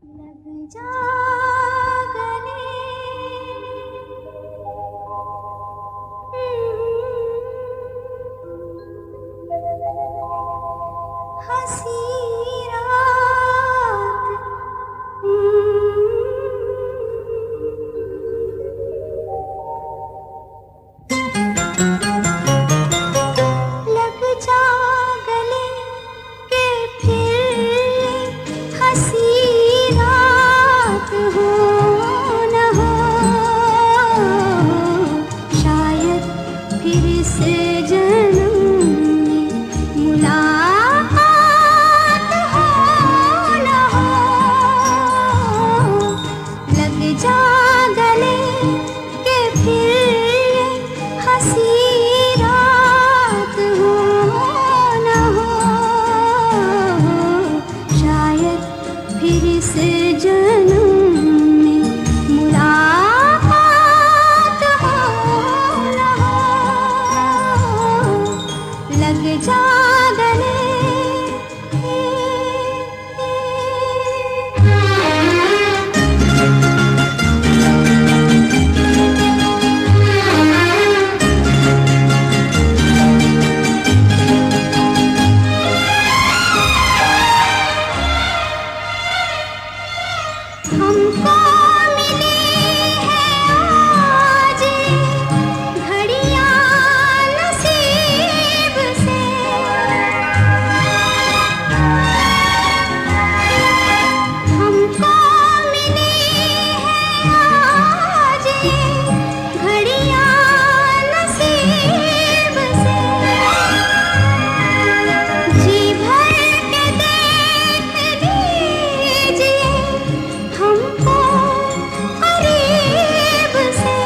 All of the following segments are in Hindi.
लग जा गले हंसी रात लग जा गले के फिर हंसी रात हो न हो, शायद फिर से जन्म में मुलाकात हो न हो। लग जा गले के फिर हंसी रात हो न हो, शायद फिर से जन्म में मुलाकात हो न हो। लग जा गले हमको मिली है आज घड़ियां नसीब से, हमको मिली है आज घड़ियां नसीब से। जी भर के देख लीजिए हमको करीब से,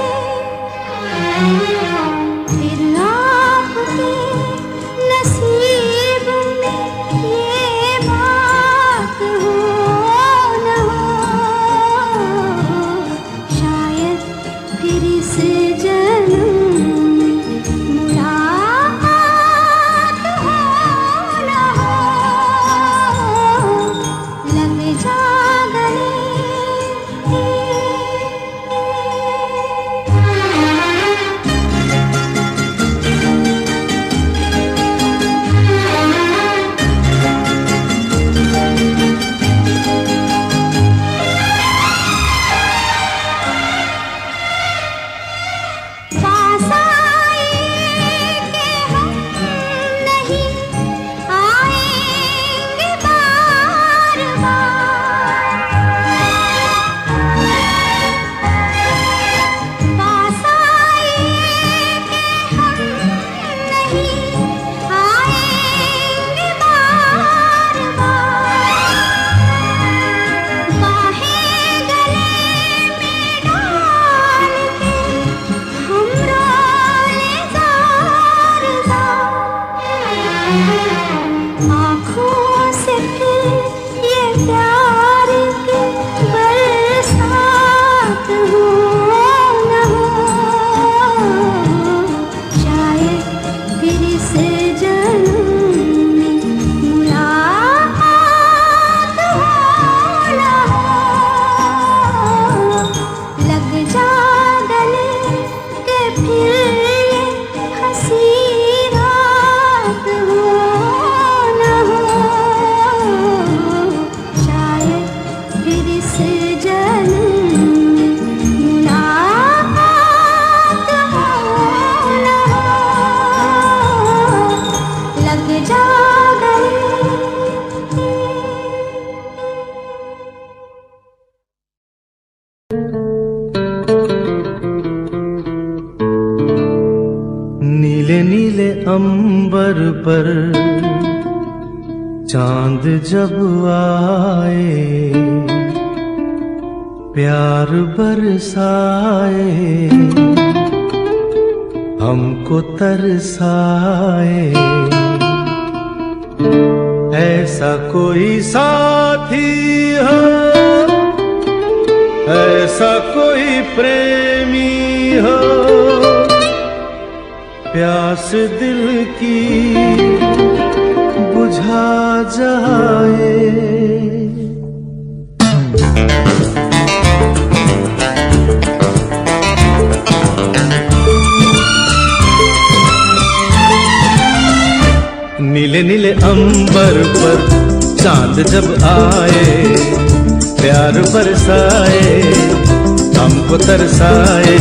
फिर आपके नसीब में ये बात हो न हो, शायद फिर से जन्म में मुलाकात हो न हो। लग जा गले पास आए कि हम नहीं आएंगे बार बार, पास आए कि हम नहीं आएंगे बार बार। बाहें गले में डाल के हम रोले ज़ार ज़ार, आँखों से फिर ये प्यार की बरसात हो न हो, शायद फिर से जन्म में मुलाकात हो न हो। लग जा गले के फिर ये हंसी रात हो न हो, शायद फिर से जन्म में मुलाकात हो न हो। लग जा गले नीले नीले अंबर पर चांद जब आए, प्यार बरसाए हमको तरसाए। ऐसा कोई साथी हो, ऐसा कोई प्रेमी हो, प्यास दिल की बुझा जाए। चांद जब आए, प्यार बरसाए, हमको तरसाए।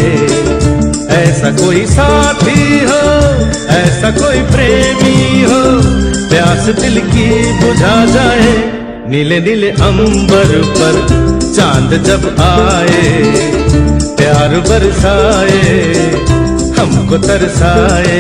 ऐसा कोई साथी हो, ऐसा कोई प्रेमी हो, प्यास दिल की बुझा जाए। नीले नीले अंबर पर चांद जब आए, प्यार बरसाए, हमको तरसाए।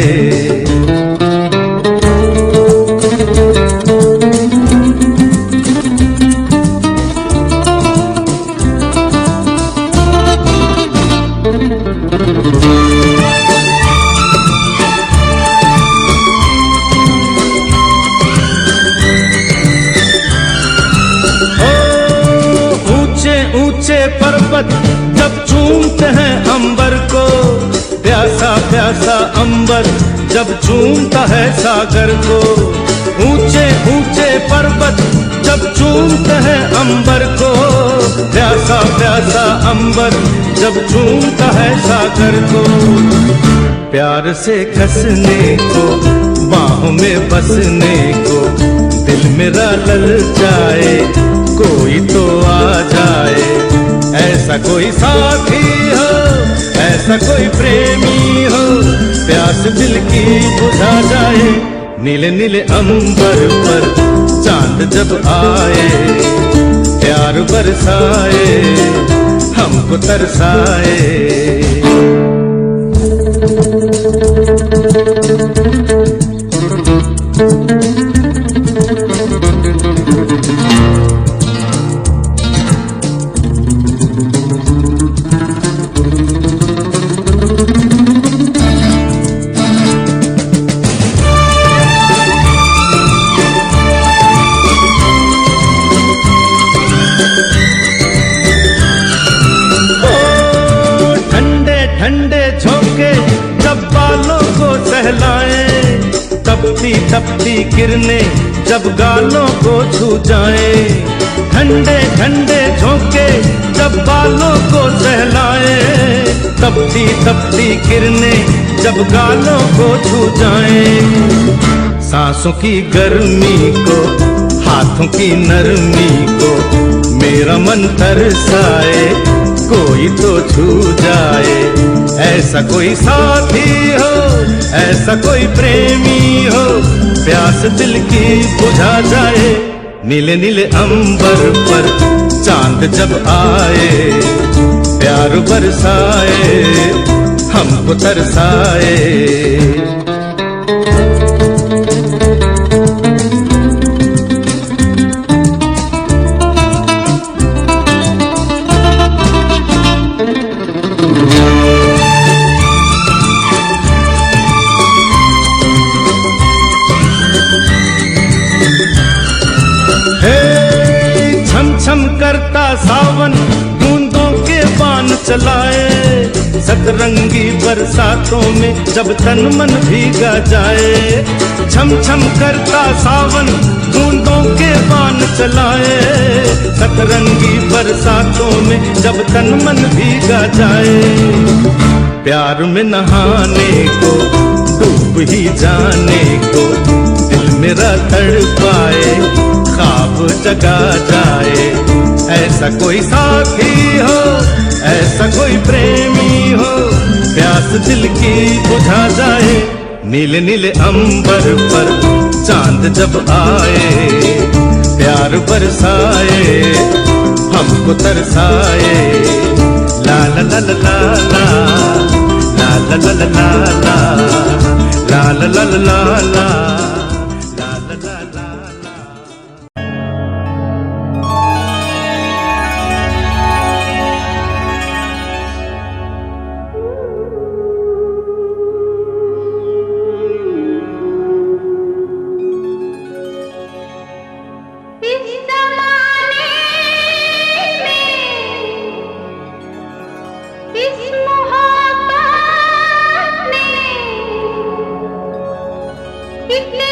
ऊंचे पर्वत जब चूमते हैं अंबर को, प्यासा प्यासा अंबर जब चूमता है सागर को। ऊंचे ऊंचे पर्वत जब चूमते हैं अंबर को, प्यासा प्यासा अंबर जब चूमता है सागर को। प्यार से कसने को, बाहों में बसने को, दिल मेरा ललचाए, कोई तो आ जाए। ऐसा कोई साथी हो, ऐसा कोई प्रेमी हो, प्यास दिल की बुझा जाए। नीले नीले अंबर पर चांद जब आए, प्यार बरसाए, हमको तरसाए। ठंडे झोंके जब बालों को सहलाए, तपती तपती किरणें जब गालों को छू जाए। ठंडे ठंडे झोंके जब बालों को सहलाए, तपती तपती किरणें जब गालों को छू जाए। सांसों की गर्मी को, हाथों की नरमी को, मेरा मन तरसाए, कोई तो छू जाए। ऐसा कोई साथी हो, ऐसा कोई प्रेमी हो, प्यास दिल की बुझा जाए। नीले नीले अंबर पर चांद जब आए, प्यार बरसाए, हमको तरसाए। छम करता सावन बूंदों के बान चलाए, सतरंगी बरसातों में जब तन मन भीगा जाए। छम छम करता सावन बूंदों के बान चलाए, सतरंगी बरसातों में जब तन मन भीगा जाए। प्यार में नहाने को, डूब ही जाने को, दिल मेरा तड़पाए, ख्वाब जगा जाए। ऐसा कोई साथी हो, ऐसा कोई प्रेमी हो, प्यास दिल की बुझा जाए। नीले नीले अंबर पर चांद जब आए, प्यार बरसाए, हमको तरसाए। ला ला ला ला ला ला ला ला ला ला ला ला ला ला ला ला। इतने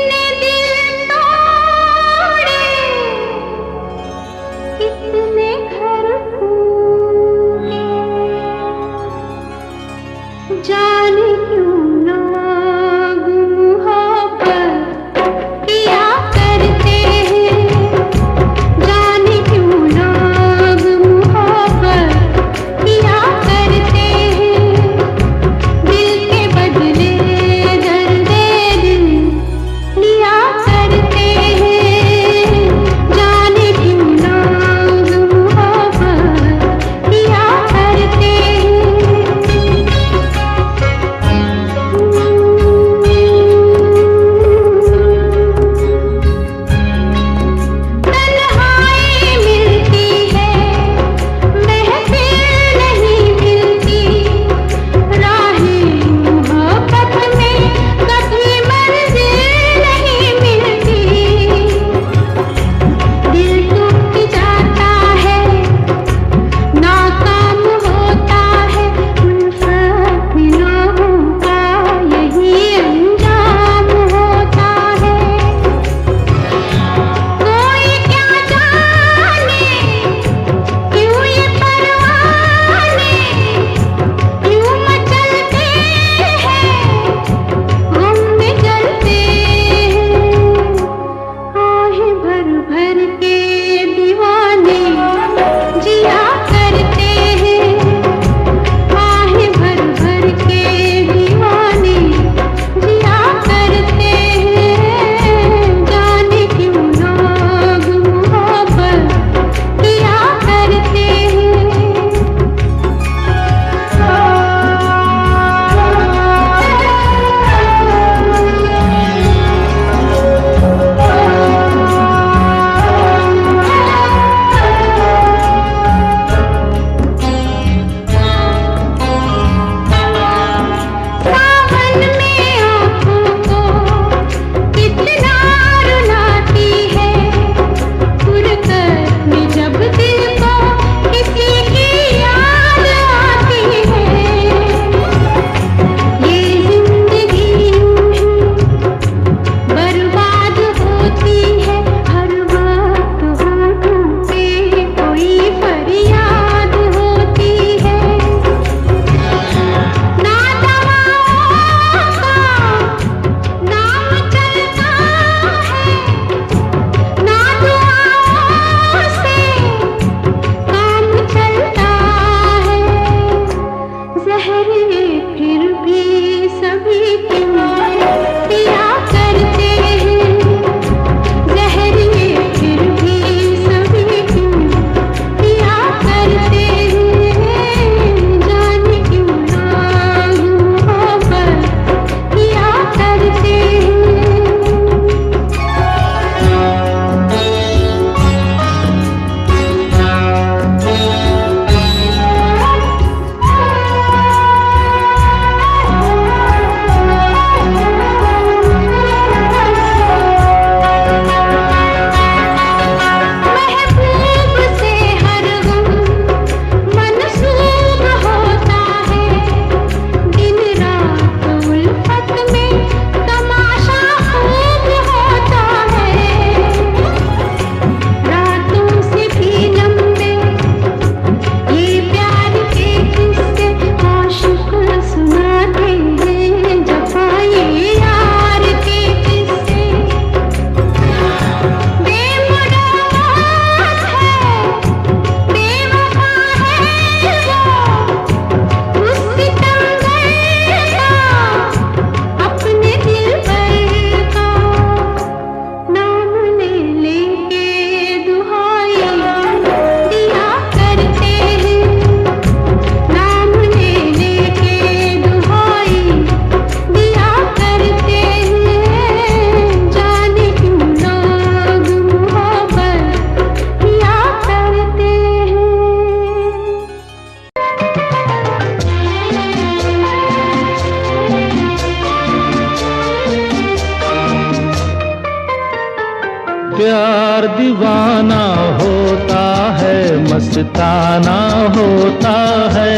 प्यार दीवाना होता है, मस्ताना होता है,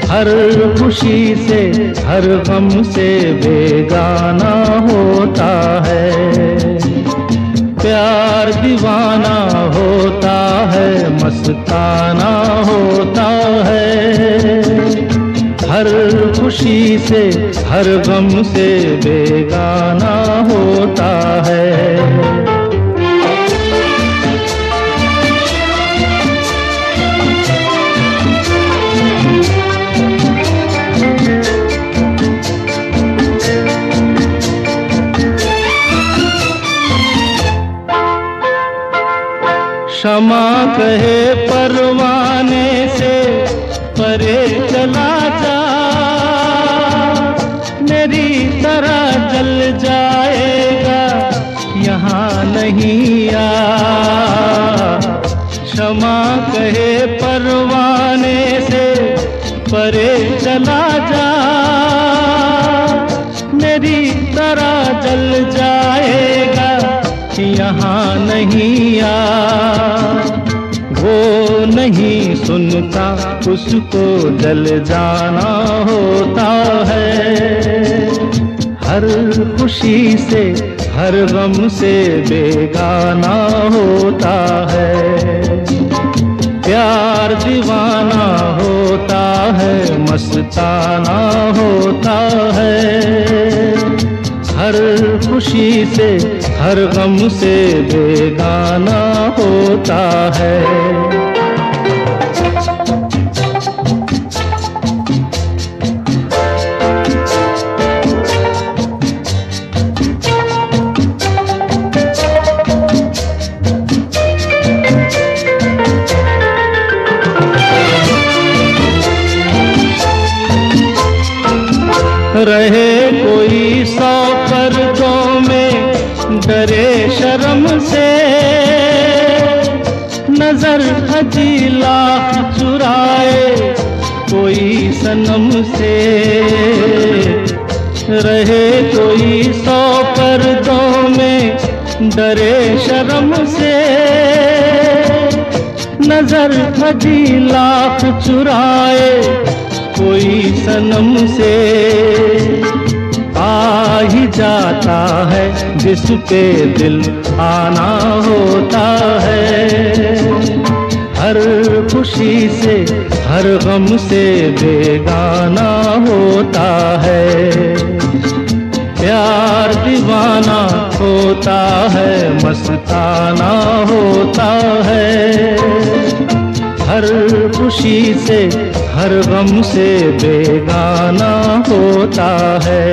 हर खुशी से हर गम से बेगाना होता है। प्यार दीवाना होता है, मस्ताना होता है, हर खुशी से हर गम से बेगाना होता है। क्षमा कहे परवाने से परे चला जा, मेरी तरह जल जाएगा यहाँ नहीं आ। क्षमा कहे परवाने से परे चला जा, मेरी तरह जल जाएगा यहाँ नहीं आ। वो नहीं सुनता उसको जल जाना होता है, हर खुशी से हर गम से बेगाना होता है। प्यार दीवाना होता है, मस्ताना होता है, हर खुशी से हर गम से बेगाना होता है। रहे कोई 100 पर्दों में डरे शर्म से, नजर हजी लाख चुराए कोई सनम से। रहे कोई 100 पर्दों में डरे शर्म से, नजर हजी लाख चुराए कोई सनम से। आ ही जाता है जिस पे दिल आना होता है, हर खुशी से हर गम से बेगाना होता है। प्यार दीवाना होता है, मस्ताना होता है, हर खुशी से हर गम से बेगाना होता है।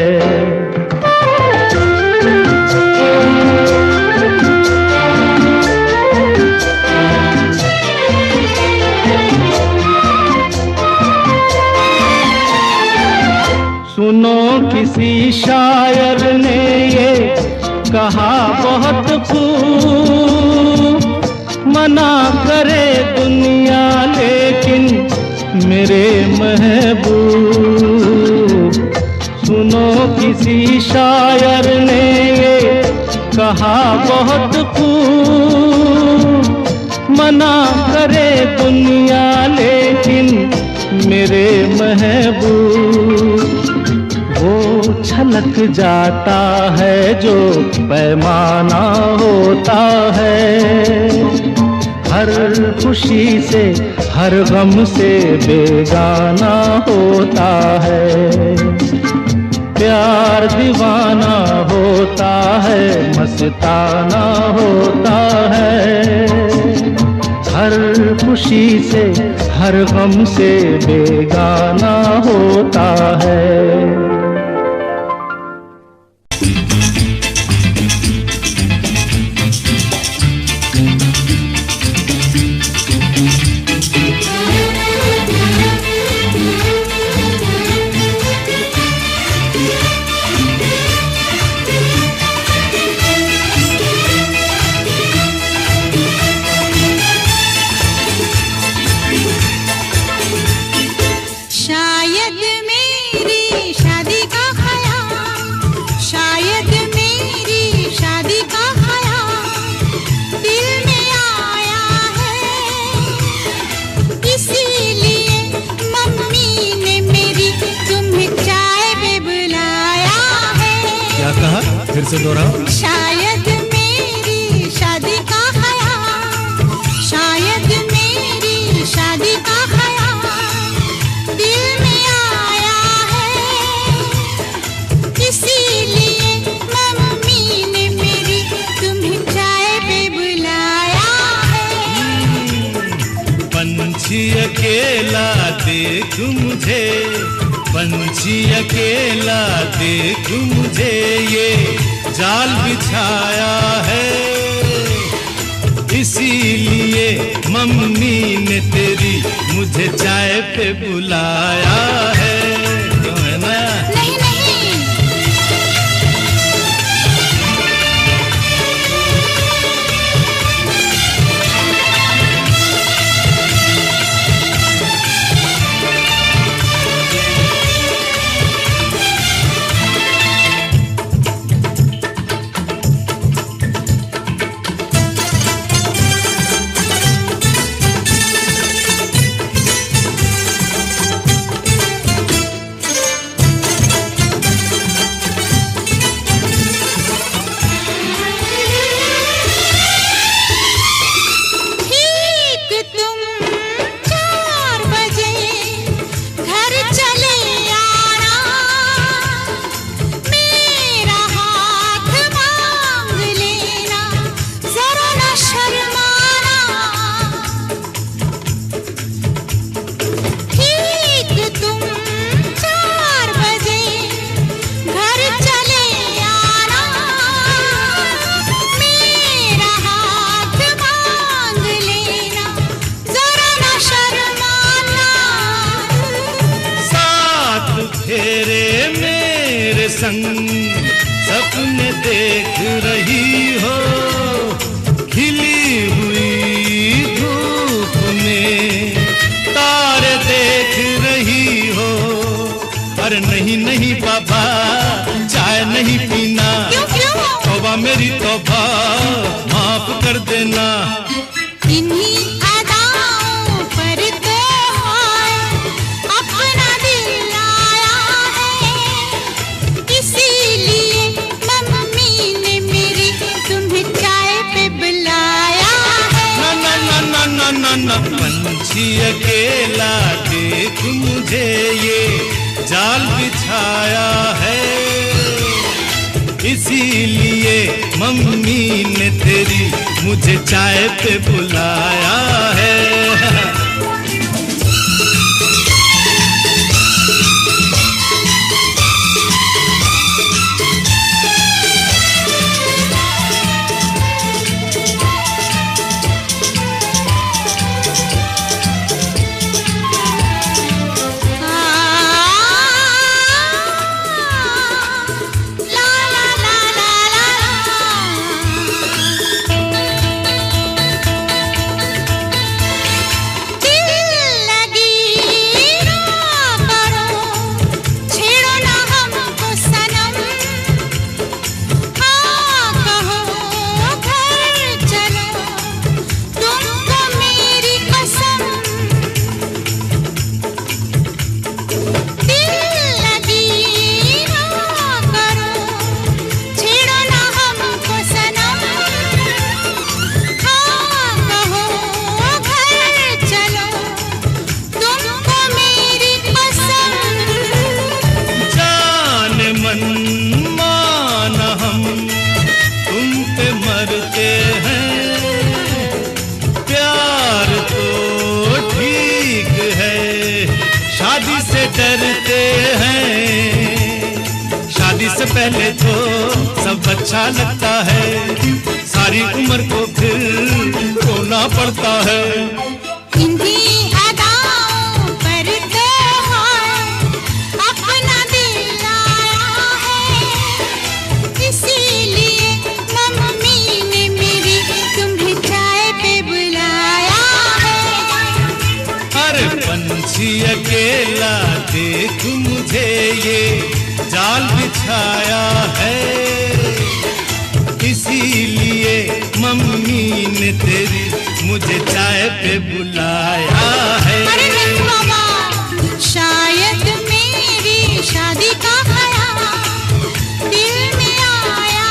सुनो किसी शायर ने ये कहा बहुत खूब, मना करे दुनिया लेकिन मेरे महबूब। सुनो किसी शायर ने ये कहा बहुत खूब, मना करे दुनिया लेकिन मेरे महबूब। वो छलक जाता है जो पैमाना होता है, हर खुशी से हर गम से बेगाना होता है। प्यार दीवाना होता है, मस्ताना होता है, हर खुशी से हर गम से बेगाना होता है। शायद मेरी शादी फिर से दोहराओ। शायद मेरी शादी का ख्याल, शायद मेरी शादी का ख्याल दिल में आया है, इसीलिए मम्मी ने मेरी तुम्हें चाय पे बुलाया है। पंछी अकेला देख मुझे, पंछी अकेला देख मुझे, ये जाल बिछाया है, इसीलिए मम्मी ने तेरी मुझे चाय पे बुलाया है। क्यों है ना? नहीं नहीं, तेरे मेरे संग सपने देख रही हो, खिली हुई धूप में तारे देख रही हो। अरे नहीं नहीं बाबा, चाय नहीं पीना, तौबा मेरी तौबा, माफ कर देना। इन्हीं अदाओं पर तो अपना दिल आया है, इसीलिए मम्मी ने मेरी तुम्हें चाय पे बुलाया है। ना ना ना ना ना ना, पंछी अकेला देख मुझे, ये जाल बिछाया है, इसीलिए मम्मी ने तेरी मुझे चाय पे बुलाया है। डरते हैं, शादी से पहले तो सब अच्छा लगता है, सारी उम्र को फिर रोना पड़ता है। इन्हीं अदाओं पर तो अपना दिल आया है, इसीलिए मम्मी ने मेरी तुम्हें चाय पे बुलाया है। अरे पंछी अकेला देख मुझे, ये जाल बिछाया है, इसीलिए मम्मी ने तेरी मुझे चाय पे बुलाया है। अरे नहीं बाबा, शायद मेरी शादी का ख्याल दिल में आया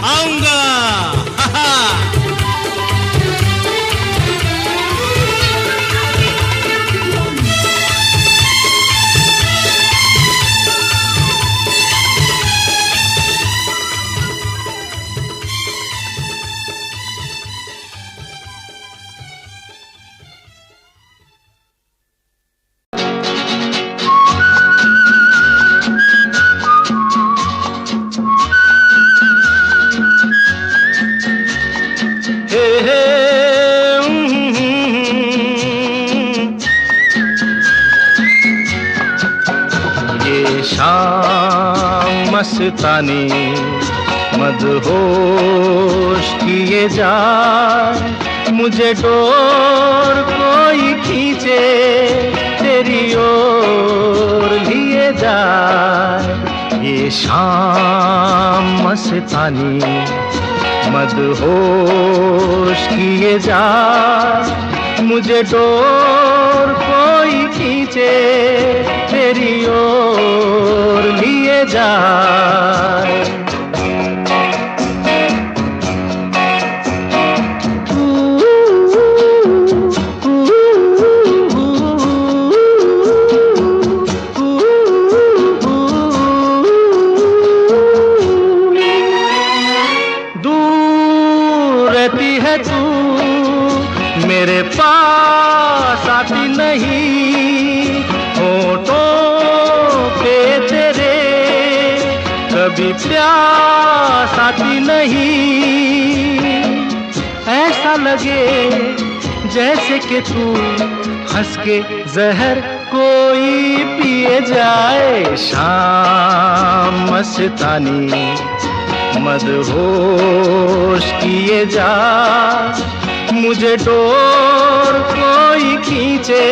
आऊंगा। हा हा। हे हे ये शाम मस्तानी मदहोश किए जाए, मुझे डोर कोई खींचे तेरी ओर लिए जाए। ये शाम मस्तानी मदहोश किए जाए, मुझे डोर कोई खींचे तेरी ओर लिए जाए। मेरे पास आती नहीं, होठों पे तेरे कभी प्यास आती नहीं। ऐसा लगे जैसे कि तू हंस के जहर कोई पिए जाए। शाम मस्तानी मदहोश किए जा, मुझे डोर कोई खींचे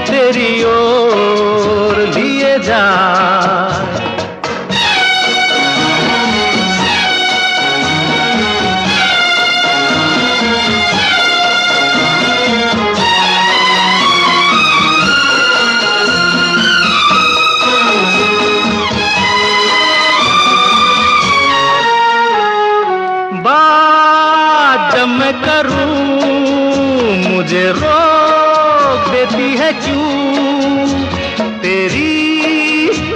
तेरी ओर लिए जा। बात जब मैं करूं मुझे रोक देती है क्यों, तेरी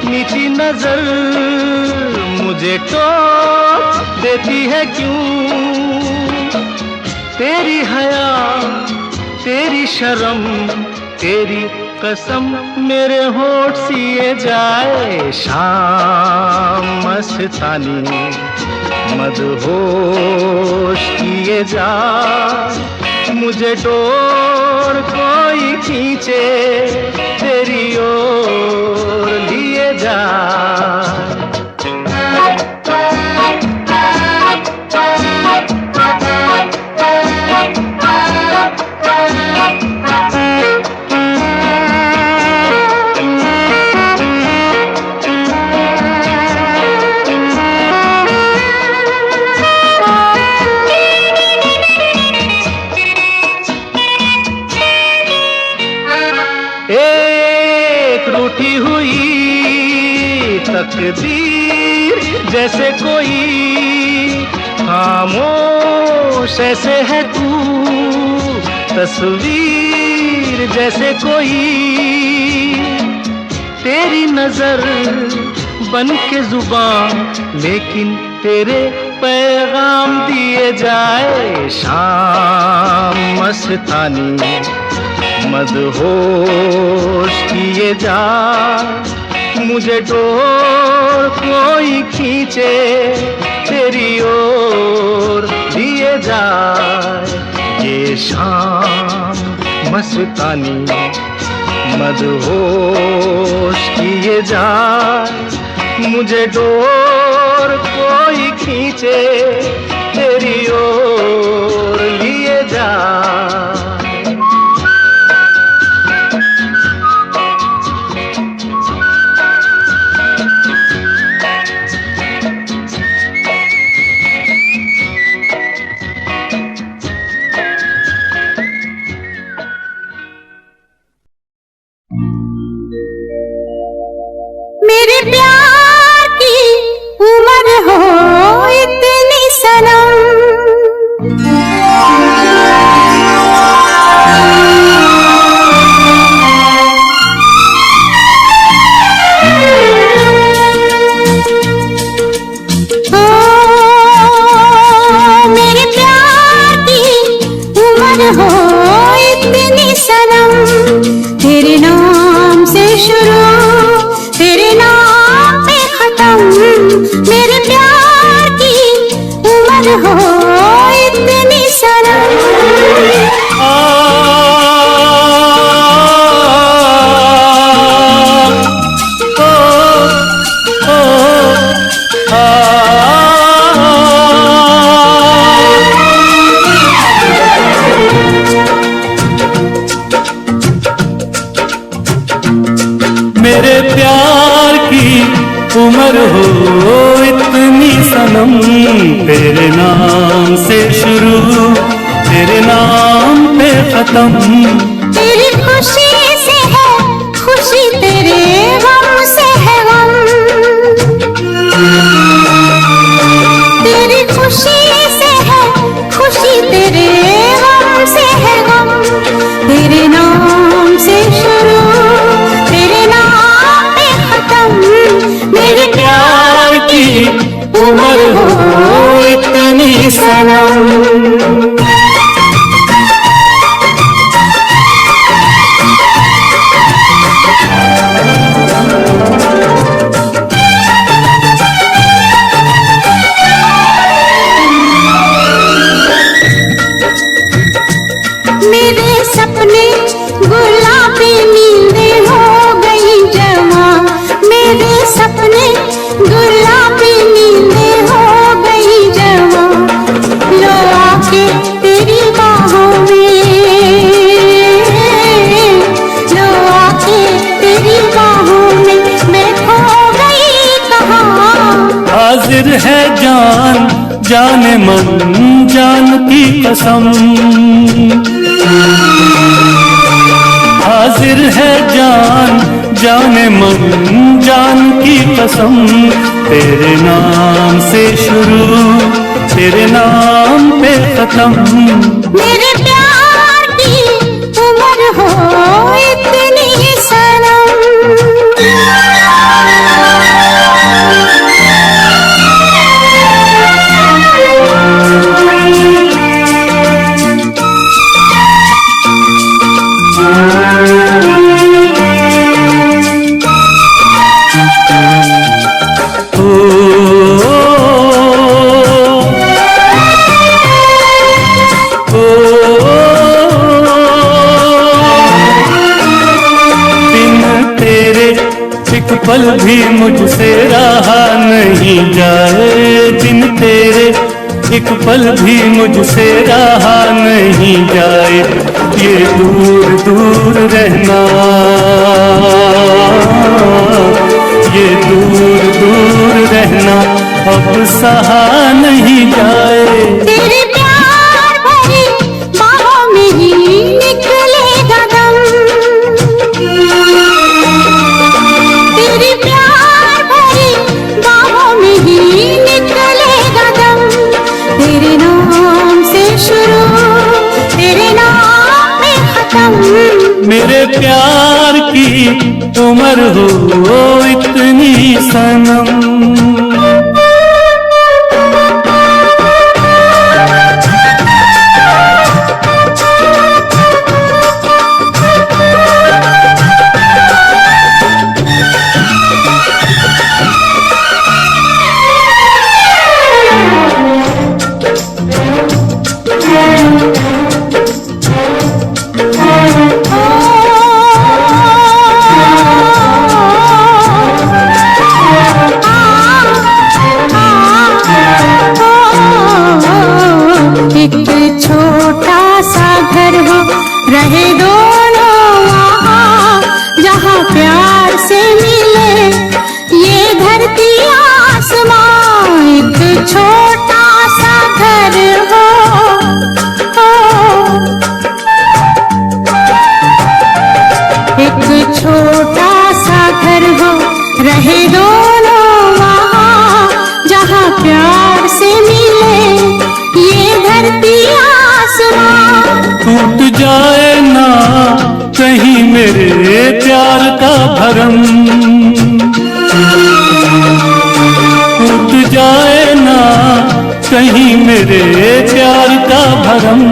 मीठी नजर मुझे टोक देती है क्यों। तेरी हया तेरी शर्म तेरी कसम मेरे होठ सिए जाए। शाम मस्तानी मदहोश किए जा, मुझे डोर कोई खींचे तेरी ओर लिए जा। एक रूठी हुई तकदीर जैसे कोई, खामोश ऐसे है तू तस्वीर जैसे कोई। तेरी नजर बन के जुबान लेकिन तेरे पैगाम दिए जाए। शाम मस्तानी मदहोश किए जा, मुझे डोर कोई खींचे तेरी ओर लिए जाए। ये शाम मस्तानी मदहोश किए जा, मुझे डोर कोई खींचे तेरी ओर लिए जाए। मेरे प्यार की उम्र हो इतनी हो इतनी सनम। मेरे प्यार की उम्र हो इतनी सनम, तेरे नाम से शुरू तेरे नाम पे खत्म। तेरी खुशी से है खुशी, तेरे गम से है गम। तेरी खुशी से है खुशी, तेरे गम से है गम। तेरे नाम से शुरू तेरे नाम पे खत्म। मेरे प्यार की उम्र हो इतनी सनम। मेरे सपने गुलाबी नींदें हो गई जमा। मेरे सपने गुलाबी नींदें हो गई जमा। लो आके तेरी बाहों में, लो आके तेरी बाहों में, मैं खो गई कहाँ। हाजिर है जान जाने मन जान की कसम। हाजिर है जान जाने मन जान की कसम। तेरे नाम से शुरू तेरे नाम पे खत्म। मेरे प्यार की उम्र हो इतनी सनम। एक पल भी मुझसे रहा नहीं जाए, दिन तेरे एक पल भी मुझसे रहा नहीं जाए। ये दूर दूर रहना, ये दूर दूर रहना अब सहा नहीं जाए। तेरे प्यार भरी बाहों में ही निकलेगा दम। तेरे प्यार भरी बाहों में ही निकलेगा दम। तेरे नाम से शुरू तेरे नाम में खत्म। मेरे प्यार की उम्र हो इतनी सनम। एक छोटा सा घर हो रहे दोनों वहाँ, जहाँ प्यार से मिले ये धरती आसमां। एक छोटा सा घर हो, एक छोटा सा घर हो रहे दोनों वहाँ, जहाँ प्यार से मिले ये धरती आसमां। टूट जाए ना कहीं मेरे प्यार का भरम, टूट जाए ना कहीं मेरे प्यार का भरम।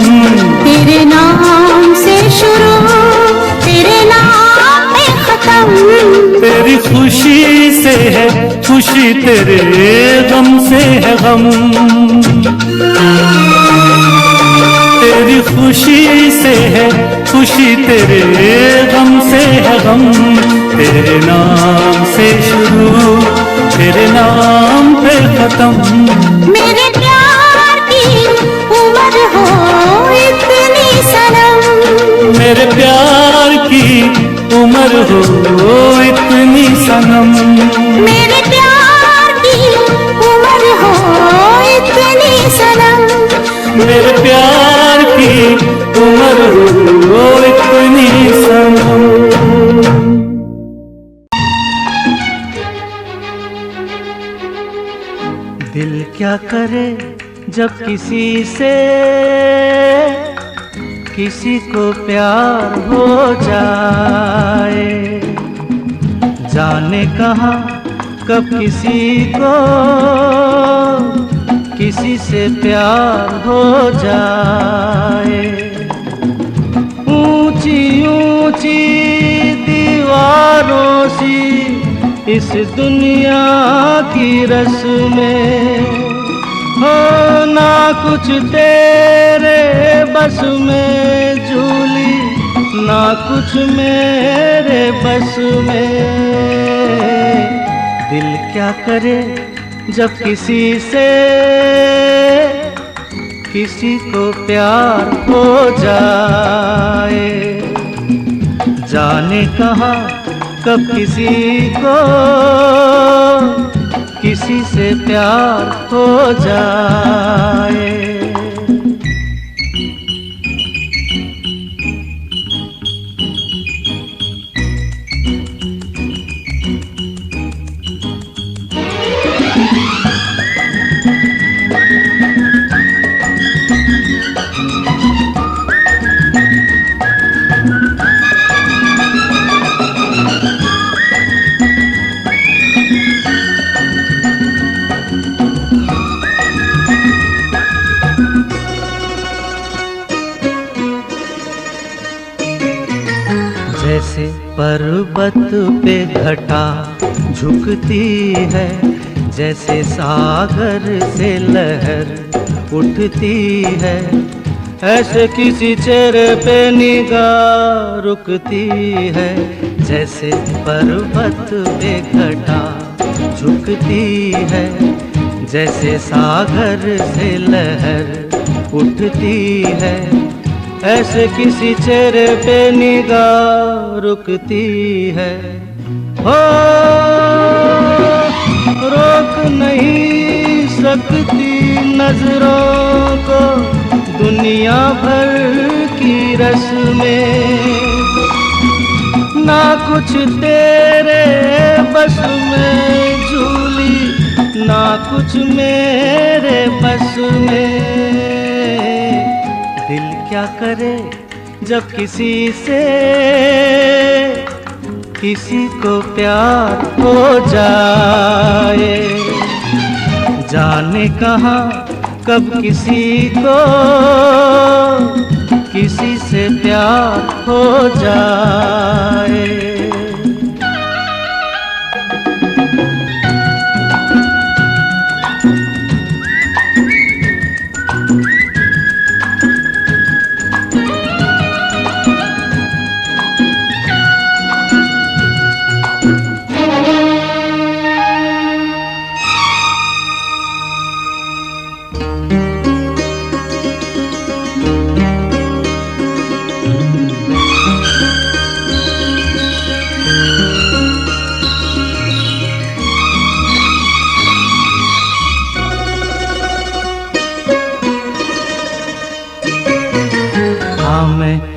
तेरे नाम से शुरू तेरे नाम में खत्म। तेरी खुशी से है खुशी, तेरे गम से है गम। तेरी खुशी से है खुशी, तेरे गम से है गम। तेरे नाम से शुरू, तेरे नाम पे खत्म। मेरे प्यार की उम्र हो इतनी सनम, मेरे प्यार की उम्र हो इतनी सनम। मेरे प्यार की उम्र हो इतनी सनम, मेरे प्यार की उम्र हो इतनी सनम। दिल क्या करे जब किसी से किसी को प्यार हो जाए, जाने कहाँ कब किसी को किसी से प्यार हो जाए। ऊंची ऊंची दीवारों सी इस दुनिया की रस्में हो, ना कुछ तेरे बस में झूली, ना कुछ मेरे बस में। दिल क्या करे जब किसी से किसी को प्यार हो जाए, जाने कहाँ कब किसी को किसी से प्यार हो जाए। जैसे पर्वत पे घटा झुकती है, जैसे सागर से लहर उठती है, ऐसे किसी चेहरे पे निगाह रुकती है। जैसे पर्वत पे घटा झुकती है, जैसे सागर से लहर उठती है, ऐसे किसी चेहरे पे निगाह रुकती है। हो रोक नहीं सकती नजरों को दुनिया भर की रस्में, ना कुछ तेरे बस में झूली, ना कुछ मेरे बस में। दिल क्या करे जब किसी से किसी को प्यार हो जाए, जाने कहाँ कब किसी को किसी से प्यार हो जाए।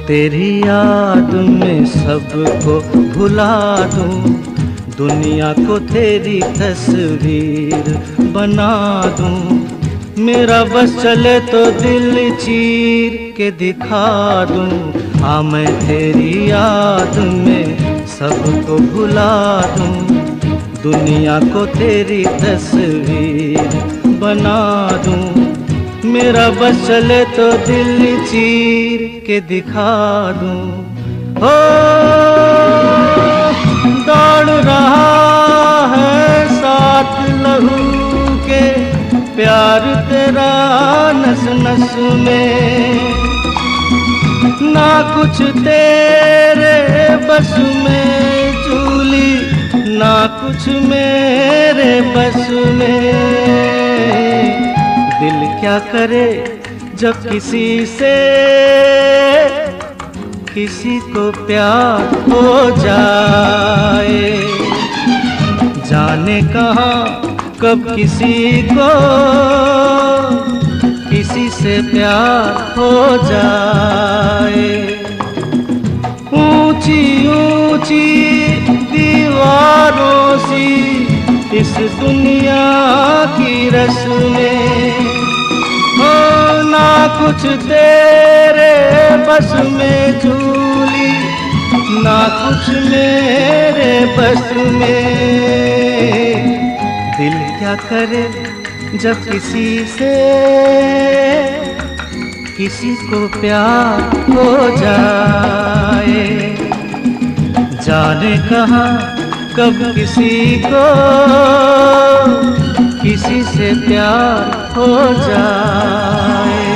तेरी याद में सबको भुला दूं, दुनिया को तेरी तस्वीर बना दूं। मेरा बस चले तो दिल चीर के दिखा दूं। हाँ मैं तेरी याद में सबको भुला दूं, दुनिया को तेरी तस्वीर बना दूं। मेरा बस चले तो दिल चीर के दिखा दूं। हो दौड़ रहा है साथ लहू के प्यार तेरा नस नस में, ना कुछ तेरे बस में जूली, ना कुछ मेरे बस में। दिल क्या करे जब किसी से किसी को प्यार हो जाए, जाने कहाँ कब किसी को किसी से प्यार हो जाए। ऊंची ऊंची दीवारों सी इस दुनिया की रस्में, हो ना कुछ तेरे बस में झूली, ना कुछ मेरे बस में। दिल क्या करे जब किसी से किसी को प्यार हो जाए, जाने कहाँ कब किसी को किसी से प्यार हो जाए।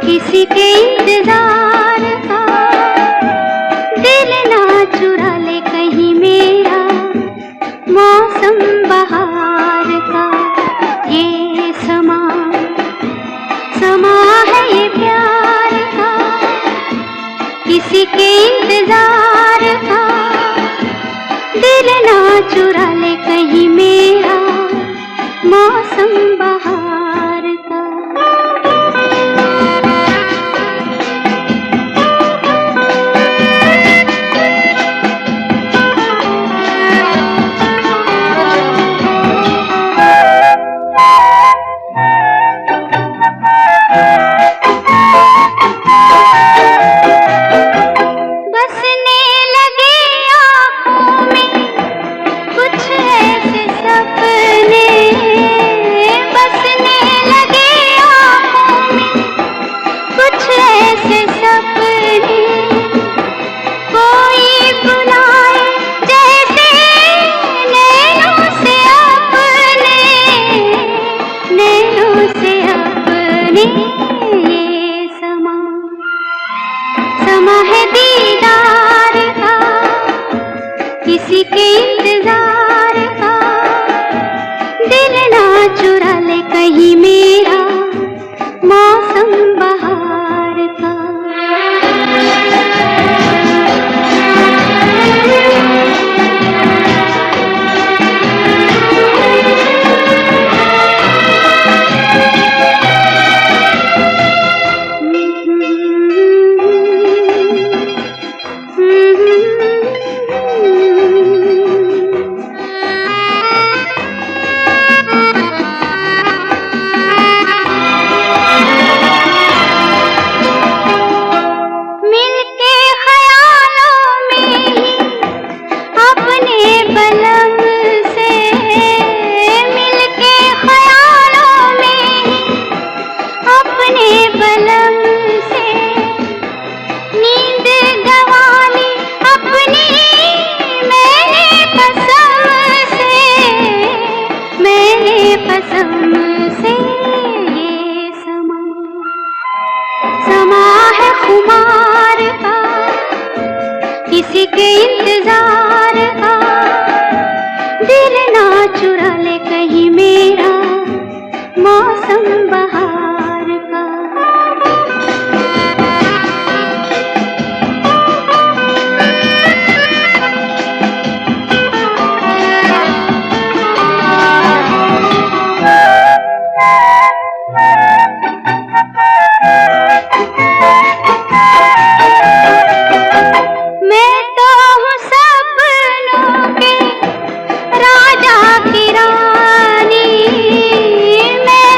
किसी के इंतजार का, दिल ना चुरा ले कहीं मेरा मौसम बहार का। ये समा समा है ये प्यार का, किसी के इंतजार का, दिल ना चुरा ले कहीं मेरा मौसम बहार का। किसी के इंतजार का, दिल ना चुरा ले कहीं मेरा मौसम बहार का। किसी के इंतजार का, दिल ना चुरा ले कहीं मेरा मौसम बहार का। मैं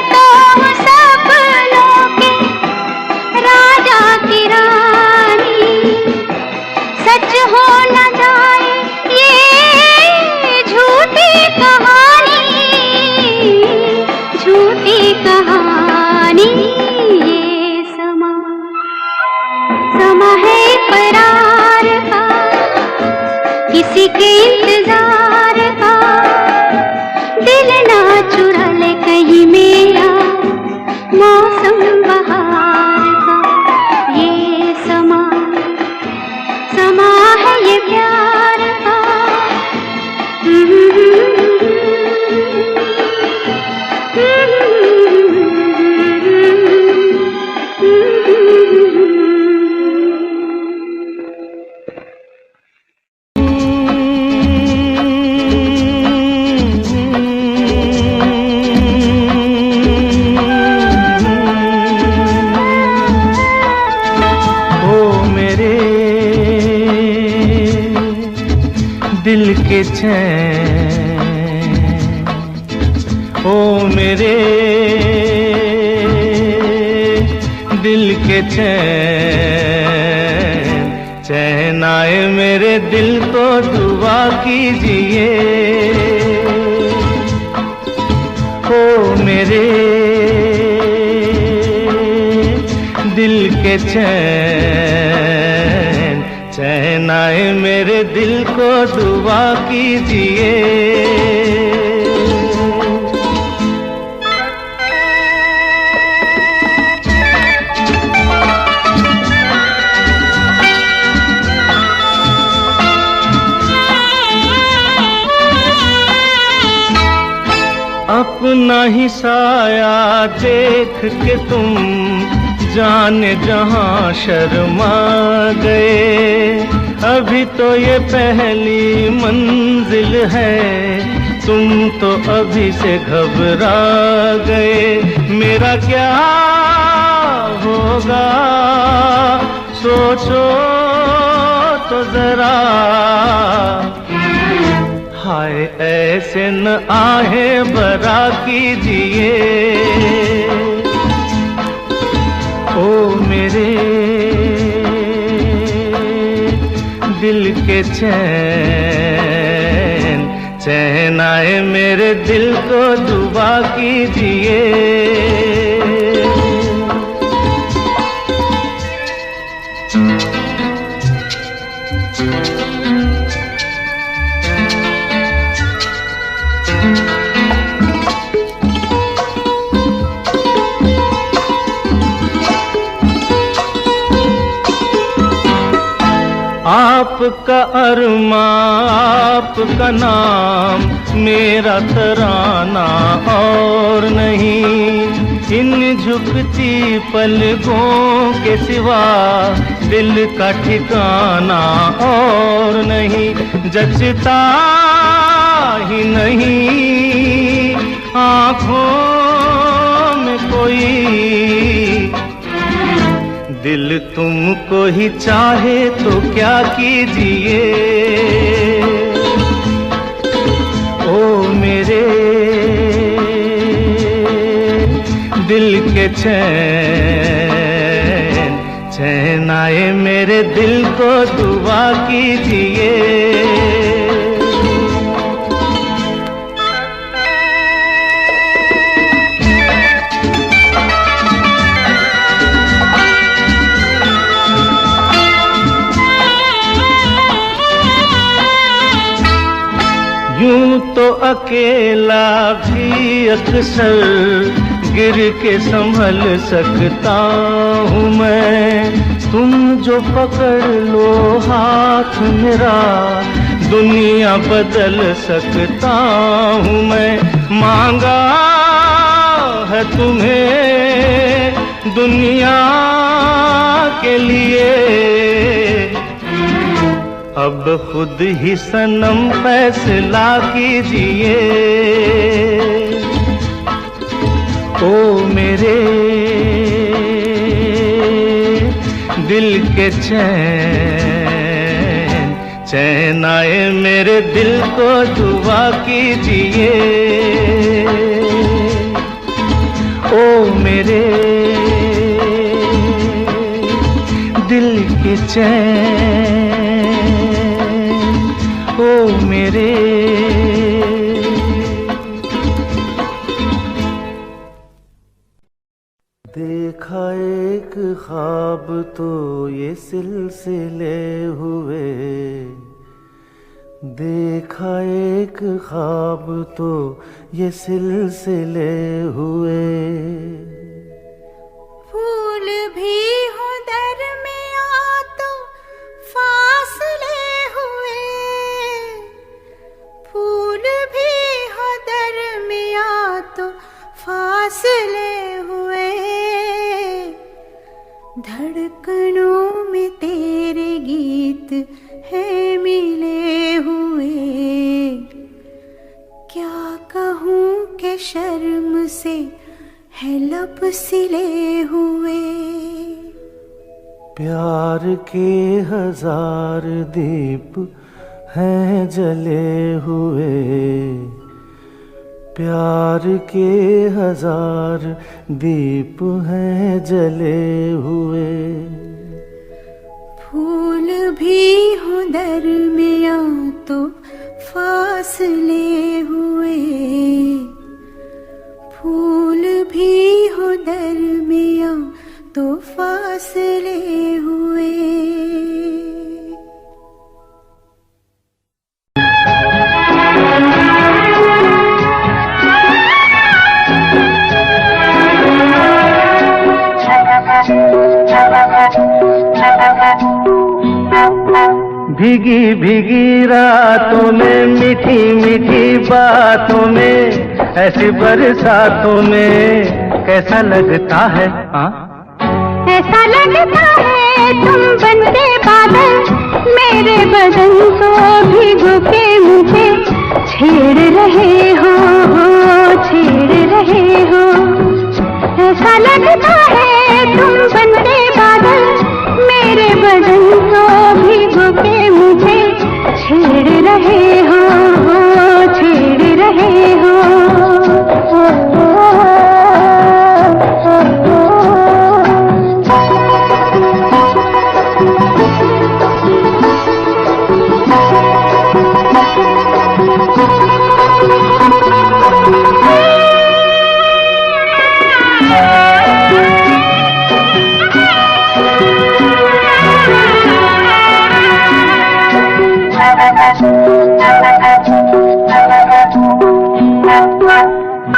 किसी के इंतजार का, दिल ना चुरा ले कहीं मेरा मौसम बहार का। ये समा समा है ये प्यार का। दिल के चैन, ओ मेरे दिल के चैन, चैन आए मेरे दिल को दुआ कीजिए। ओ मेरे दिल के चैन, चैन आए मेरे दिल को दुआ कीजिए। अपना ही साया देख के तुम जाने जहां शर्मा गए। अभी तो ये पहली मंजिल है, तुम तो अभी से घबरा गए। मेरा क्या होगा सोचो तो जरा, हाय ऐसे न आहे बरा कीजिए। ओ मेरे दिल के चैन, चैन आए मेरे दिल को दुआ कीजिए। आपका अरमा आपका नाम मेरा तराना और नहीं। इन झुकती पलकों के सिवा दिल का ठिकाना और नहीं। जचता ही नहीं आँखों में कोई, दिल तुमको ही चाहे तो क्या कीजिए। ओ मेरे दिल के चैन, चैन आए मेरे दिल को दुआ कीजिए। यूं तो अकेला भी अक्सर गिर के संभल सकता हूँ मैं। तुम जो पकड़ लो हाथ मेरा दुनिया बदल सकता हूँ मैं। मांगा है तुम्हें दुनिया के लिए, अब खुद ही सनम फैसला कीजिए। ओ मेरे दिल के चैन, चैन आए मेरे दिल को दुआ कीजिए। ओ मेरे दिल के चैन, ओ मेरे देखा एक ख्वाब तो ये सिलसिले हुए, देखा एक ख्वाब तो ये सिलसिले हुए, फूल भी हो दरमियां तो फासले हुए, फूल भी हो दरमियां तो फासले हुए, धड़कनों में तेरे गीत है मिले हुए, क्या कहूँ कि शर्म से है लब सिले हुए। प्यार के हजार दीप हैं जले हुए, प्यार के हजार दीप हैं जले हुए, फूल भी हो दरमियां तो फासले हुए, फूल भी हो दरमियां तो फासले हुए। भीगी भीगी रातों में, मीठी मीठी बातों में, ऐसी बरसातों में कैसा लगता है? ऐसा लगता है तुम बनते बादल, मेरे बदन को भिगो के मुझे छेड़ रहे हो, छेड़ रहे हो। ऐसा लगता है तुम बनते बादल, मेरे बदन को भिगो के मुझे छेड़ रहे हो, छेड़ रहे हो।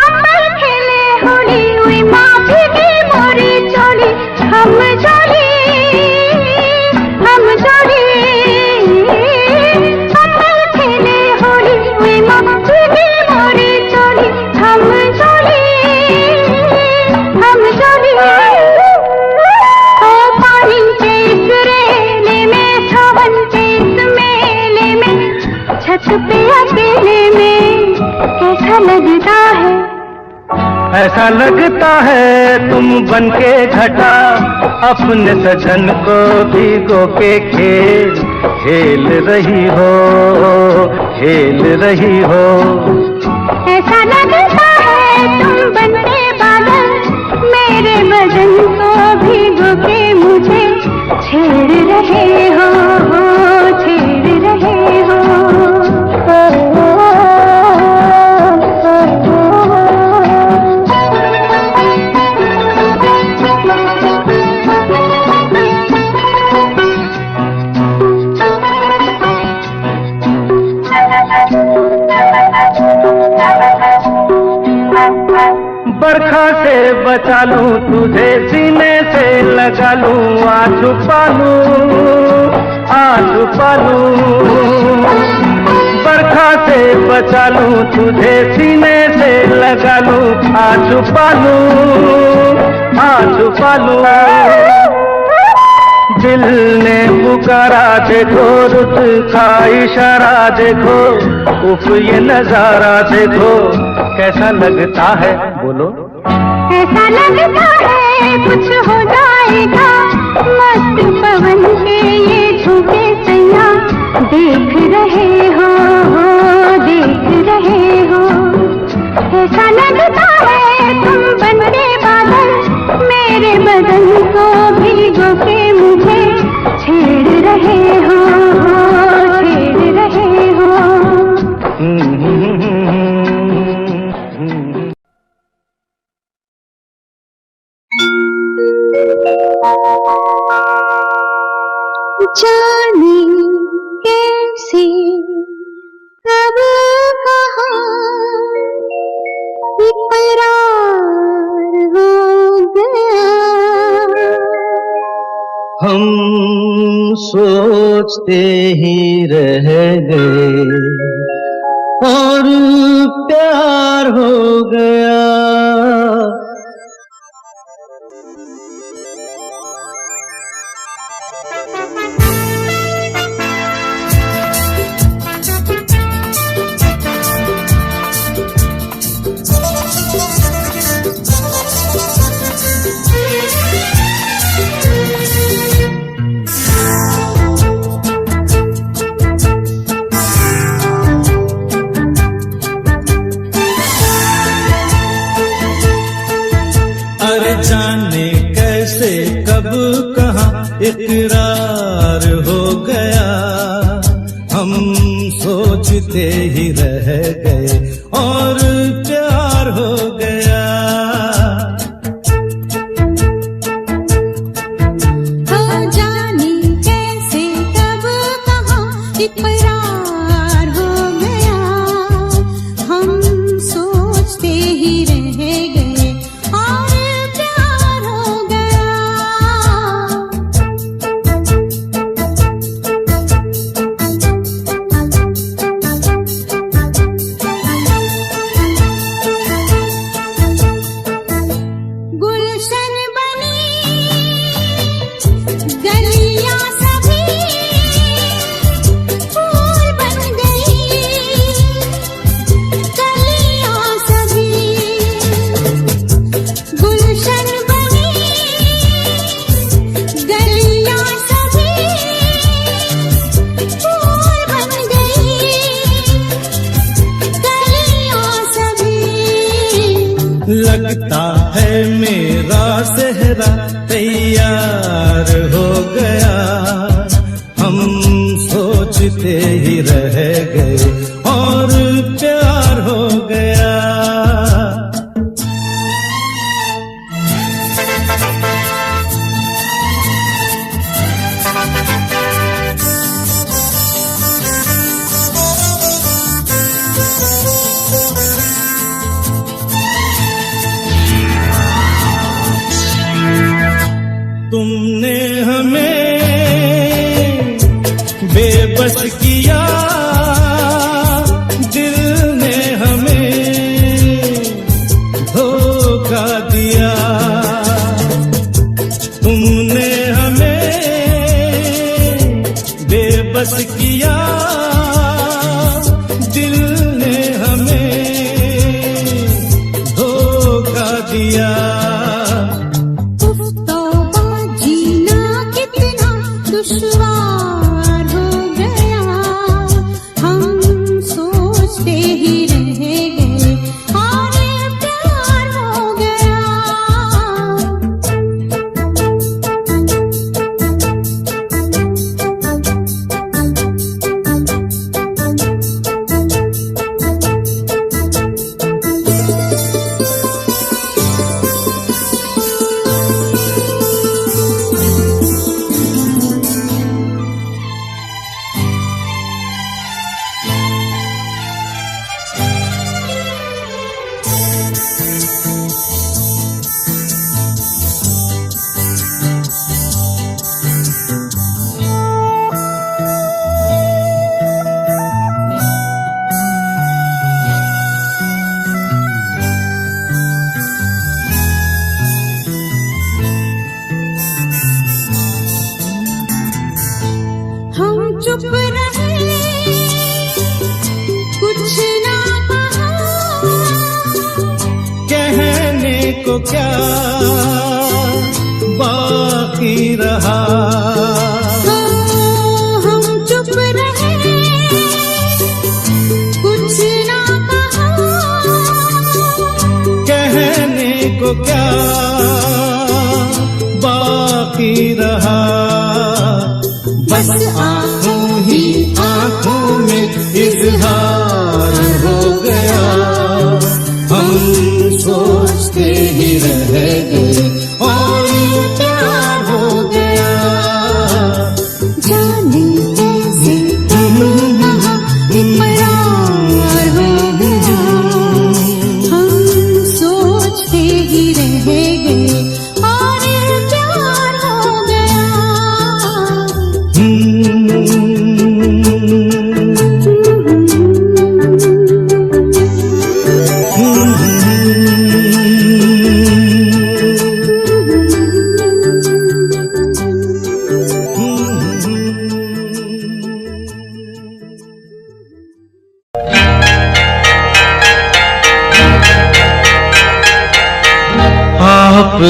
अमर खेले होली हुई माँ भीगी मोरी चोली, हम जोड़ी, हम जोड़ी। अमर खेले होली हुई माँ भीगी मोरी चोली, हम जोड़ी, हम जोड़ी। ओ पानी के इस रेले में, सावन के इस मेले में, छत पे अकेले में कैसा लगता है? ऐसा लगता है तुम बनके घटा, अपने सजन को भिगो के खेल खेल रही हो, खेल रही हो। ऐसा लगता है तुम बनते बादल, मेरे बदन को भिगो के मुझे छेड़ रहे हो, छेड़ रहे हो। बरखा से बचा लूं तुझे, सीने से लगा लूं, आ छुपा लूं, आ छुपा लूं। बरखा से बचा लूं तुझे, सीने से लगा लूं, आ छुपा लूं, आ छुपा लूं। दिल ने पुकारा देखो, रुत का इशारा देखो, उफ ये नजारा देखो, कैसा लगता है? बोलो। ऐसा लगता है कुछ हो जाएगा, मस्त पवन के ये झूठे सैया देख रहे हो, देख रहे हो। ऐसा लगता है तुम बनते बादल, मेरे बदन को भिगो के मुझे छेड़ रहे हो, छेड़ रहे हो। जाने कैसे हम सोचते ही रह गए और प्यार हो गया। जाने कैसे कब कहाँ इकरार हो गया, हम सोचते ही रह गए और प्यार हो गया। जाने कैसे कब कहाँ इकरार हो गया, हम सोचते ही रह गए और लगता है मेरा सेहरा तैयार हो गया, हम सोचते ही रह गए और प्यार हो गया। तुमने हमें बेबस किया, दिल ने हमें धोखा दिया। तुमने हमें बेबस किया, दिल ने हमें धोखा दिया। दुश्वार हो गया, हम सोचते ही रह गए और प्यार हो गया। चुप रहे, कुछ ना कहा, कहने को क्या बाकी रहा। हम चुप रहे, कुछ ना कहा, कहने को क्या बाकी रहा। बस आंखों ही आंखों में इजहार हो गया, हम सोचते ही रह गए और प्यार हो गया। जाने कैसे कब कहाँ इकरार हो गया, हम सोचते ही रह गए और प्यार हो गया।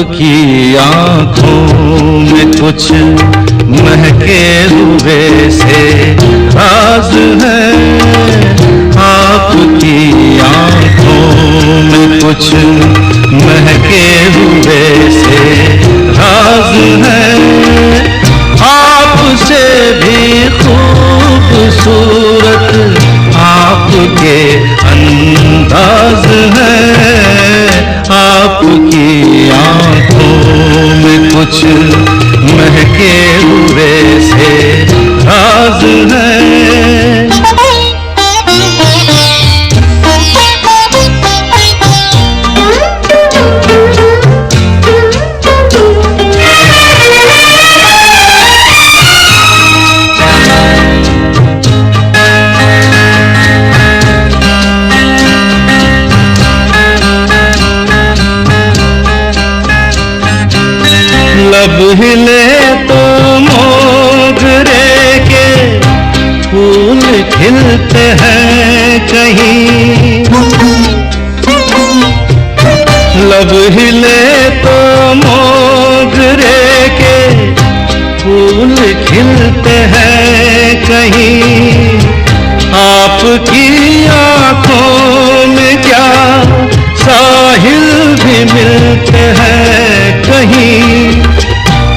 आपकी आंखों में कुछ महके हुए से राज है, आपकी आंखों में कुछ महके हुए से राज है, आपसे भी खूबसूरत आपके अंदाज है, आपकी आंखों में कुछ महके हुए से राज है। लब हिले तो मोगरे के फूल खिलते हैं कहीं, लब हिले तो मोगरे के फूल खिलते हैं कहीं, आपकी आंखों में क्या साहिल भी मिलते हैं कहीं,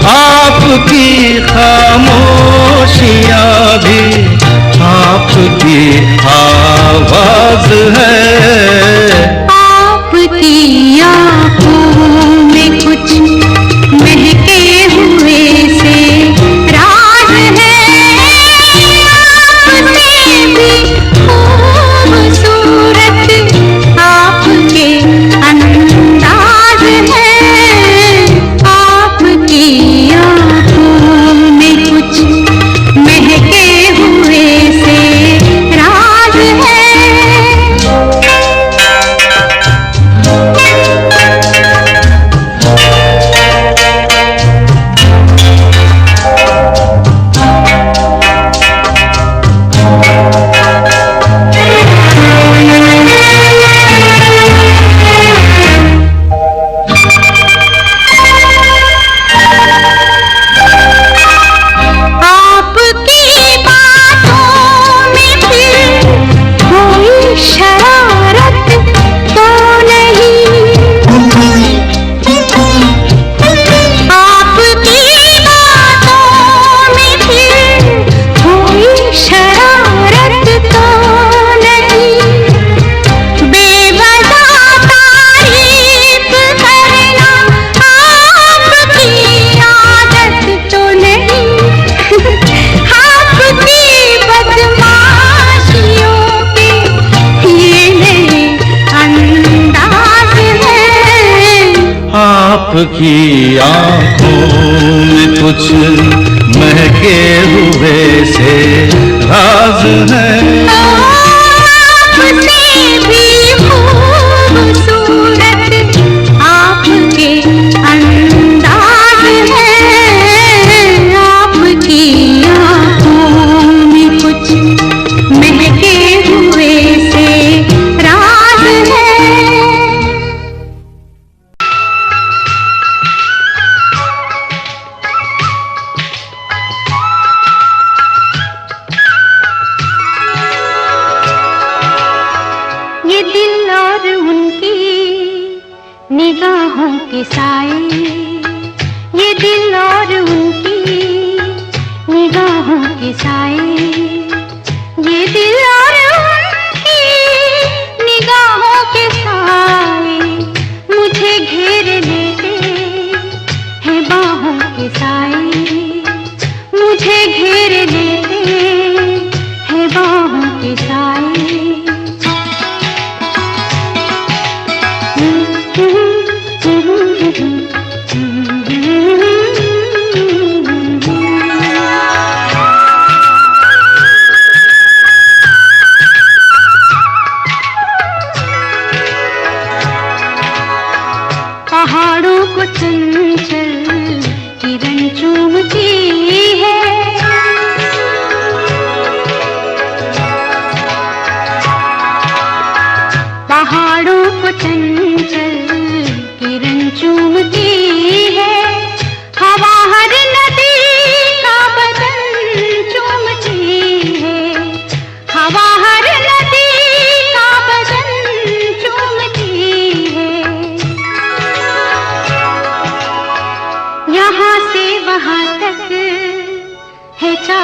आपकी खामोशियाँ भी आपकी आवाज है, आपकी आँखों में कुछ महके हुए से राज है, आपसे भी खूबसूरत आपके अंदाज है, आपकी आँखों में कुछ महके हुए से राज है। आपकी आंखों में कुछ महके हुए से राज है, आपसे भी खूबसूरत आपके अंदाज है, आपकी आँखों में कुछ महके हुए से राज है। ये दिल और उनकी निगाहों के साए, ये दिल और उनकी निगाहों के साए, ये दिल और उनकी निगाहों के साए मुझे घेर लेते हैं बाहों के साए, मुझे घेर लेते हैं बाहों के साए। पहाड़ों को चंचल किरण चूमती है, पहाड़ों को चंचल किरण चूमती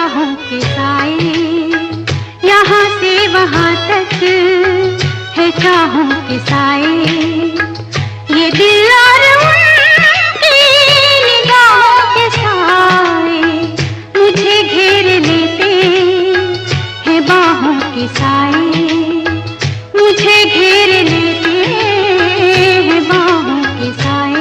निगाहों के साए, यहाँ से वहाँ तक है चाहों के साए, ये दिल और उनकी निगाहों के साए मुझे घेर लेते हैं बाहों के साए, मुझे घेर लेते हैं बाहों के साए।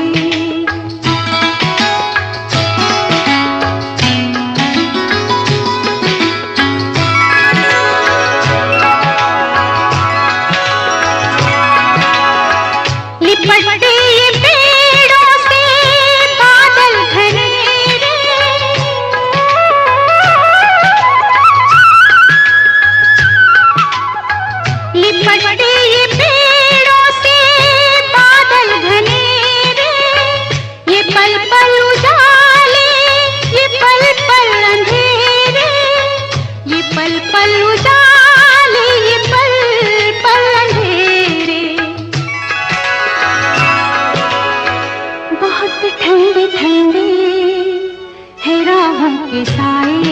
लिपटते ये पेड़ों से बादल घनेरे, लिपटते ये पेड़ों से बादल घनेरे, ये पल पल उजाले, ये पल पल अंधेरे, ये पल पल उजाले, ये पल पल अंधेरे। बहुत ठंडे ठंडे है राहों के साए,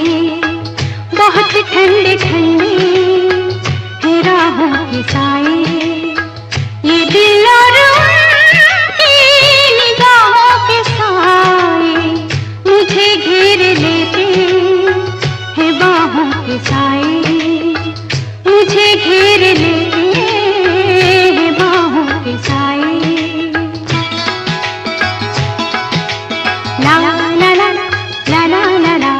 बहुत ठंडे ठंडे है राहों के साए, ये दिल और उनकी निगाहों के साए मुझे घेर लेते हैं बाहों के साए, मुझे घेर लेते हैं बाहों के साए। ला ला ला ला ला ला ला ला।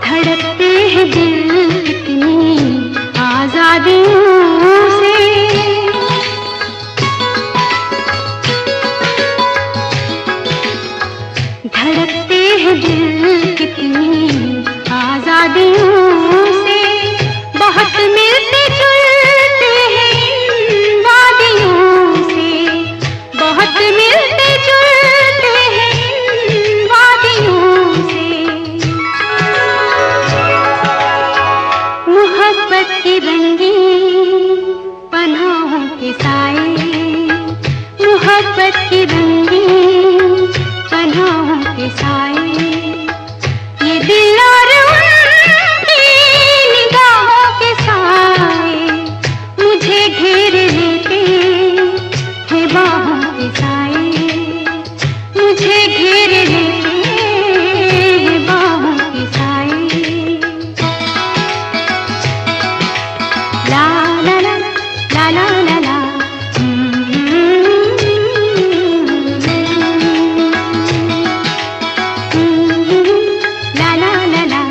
धड़कते हैं दिल कितनी आजादियों से, धड़कते हैं दिल कितनी आजादियों से, बहुत मिलते जुलते हैं इन वादियों से, बहुत मिलते जुलते हैं इन वादियों से। मोहब्बत की रंगीन पनाहों के साए, मोहब्बत की रंगीन पनाहों के साए, ये दिल और उनकी निगाहों के साए मुझे घेर लेते हैं बाहों के साए, मुझे घेर लेते हैं बाहों के साए। ला ला ला ला ला ला ला। ला ला ला ला।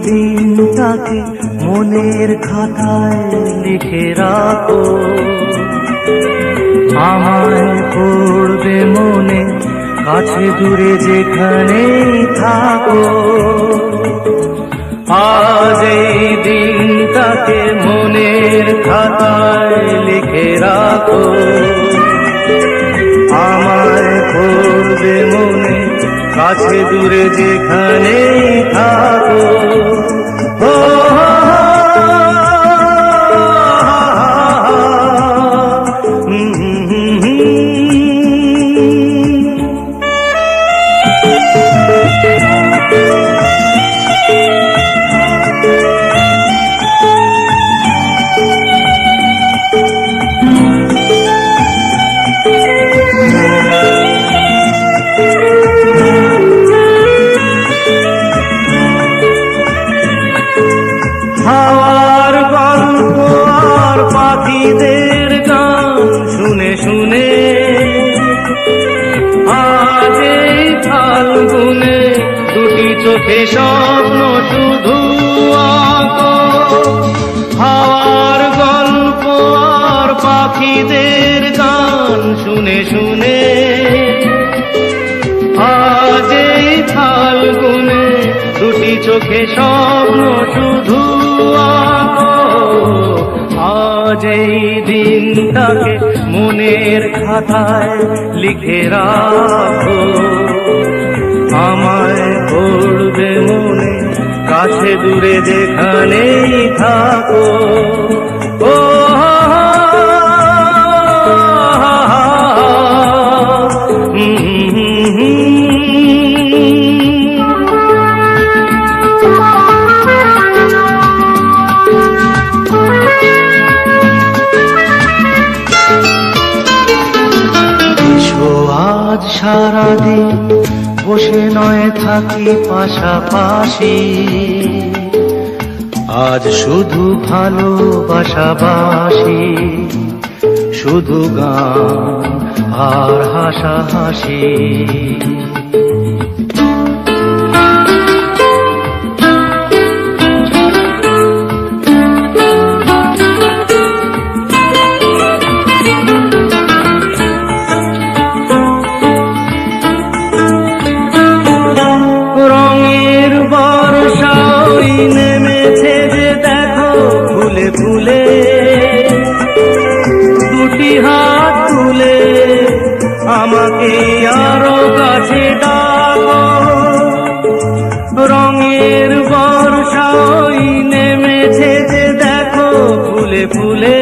দিনটাকে মনের খাতায় লিখে রাখো, আমায় পড়বে মনে কাছে দূরে যেখানেই থাকো। আজ এই দিনটাকে মনের খাতায় লিখে রাখো, আমায় পড়বে মনে কাছে দূরে যেখানেই থাকো। হাওয়ার চোখে স্বপ্ন শুধু আঁকো, হাওয়ার গল্প আর পাখিদের গান শুনে শুনে। আজ এই ফাল্গুনে দুটি চোখে স্বপ্ন শুধু আঁকো, আজ এই দিনটাকে মনের খাতায় লিখে রাখো। আমায় পড়বে মনে, কাছে দূরে যেখানেই থাকো। ও আজ সারাদিন বসে নয় থাকি পাশাপাশি, আজ শুধু ভালোবাসাবাসি, শুধু গান আর হাসাহাসি। নেমেছে যে দেখো ফুলে ফুলে, দুটি হাত তুলে আমাকে আরো কাছে ডাকো। রঙের বর্ষা ওই নেমেছে যে দেখো ফুলে ফুলে,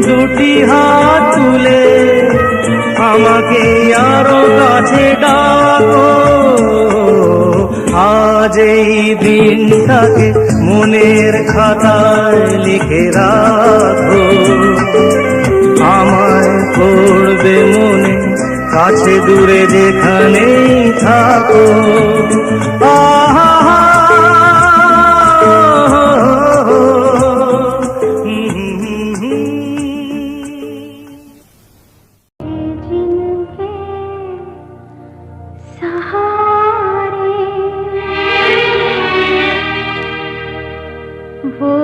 দুটি হাত তুলে আমাকে আরো কাছে ডাকো। আজ এই দিনটাকে মনের খাতায় লিখে রাখো। আমায় পড়বে মনে, কাছে দূরে যেখানেই থাকো। আহা वो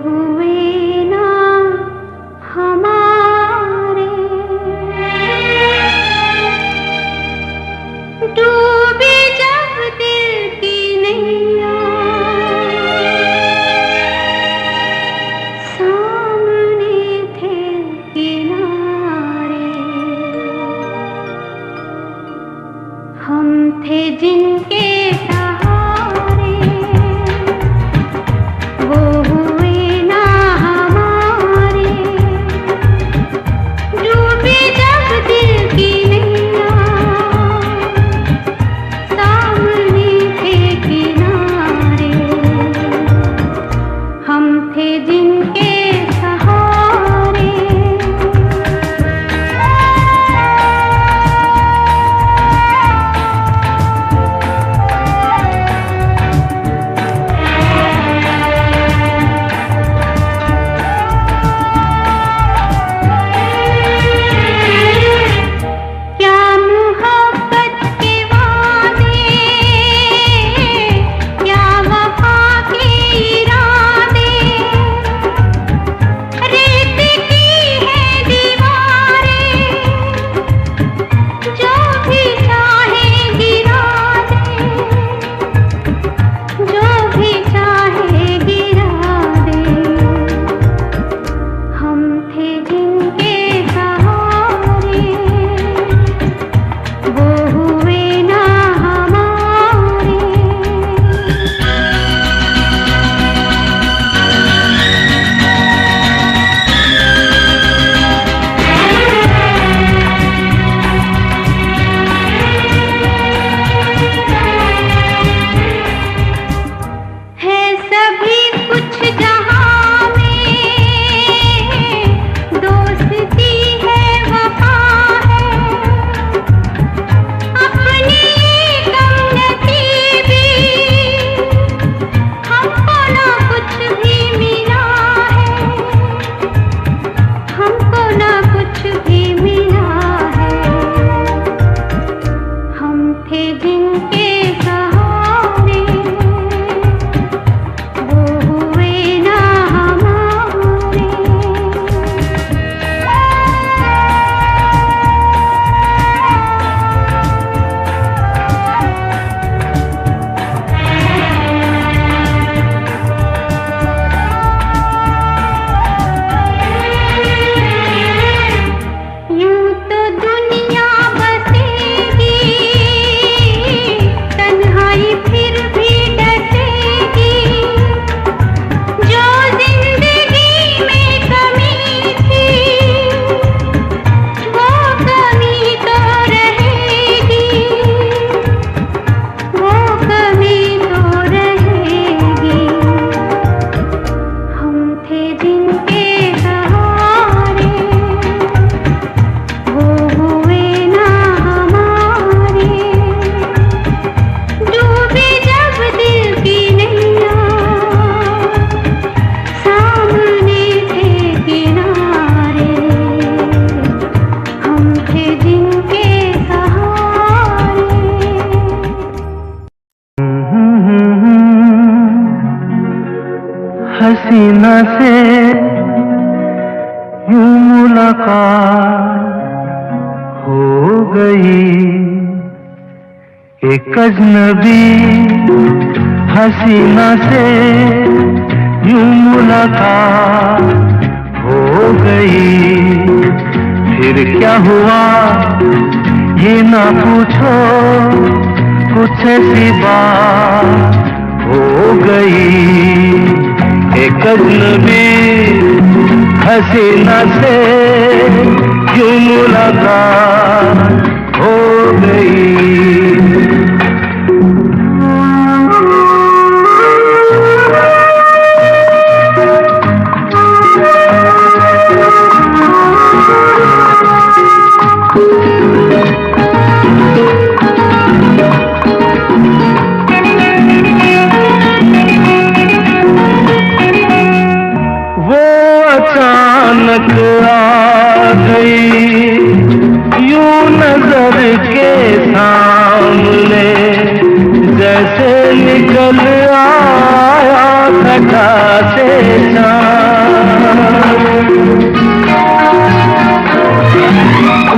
हुए ना हमारे, डूबे जब दिल की हसीना से यूं मुलाकात हो गई। एक अजनबी हसीना से यूं मुलाकात हो गई। फिर क्या हुआ ये ना पूछो, कुछ ऐसी बात हो गई। एक अजनबी हसीना से यूं मुलाकात हो गई। अचानक आ गई यूं नजर के सामने, जैसे निकल आया घटा से चाँद।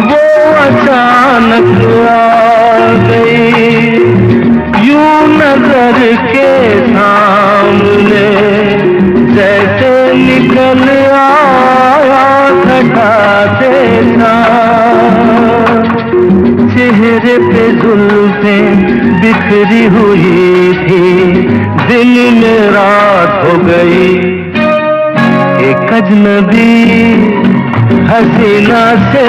वो अचानक आ गई यूं नजर के सामने, जैसे निकल आया घटा से चाँद। चेहरे पे जुल्फें बिखरी हुई थी, दिन में रात हो गई। एक अजनबी हसीना से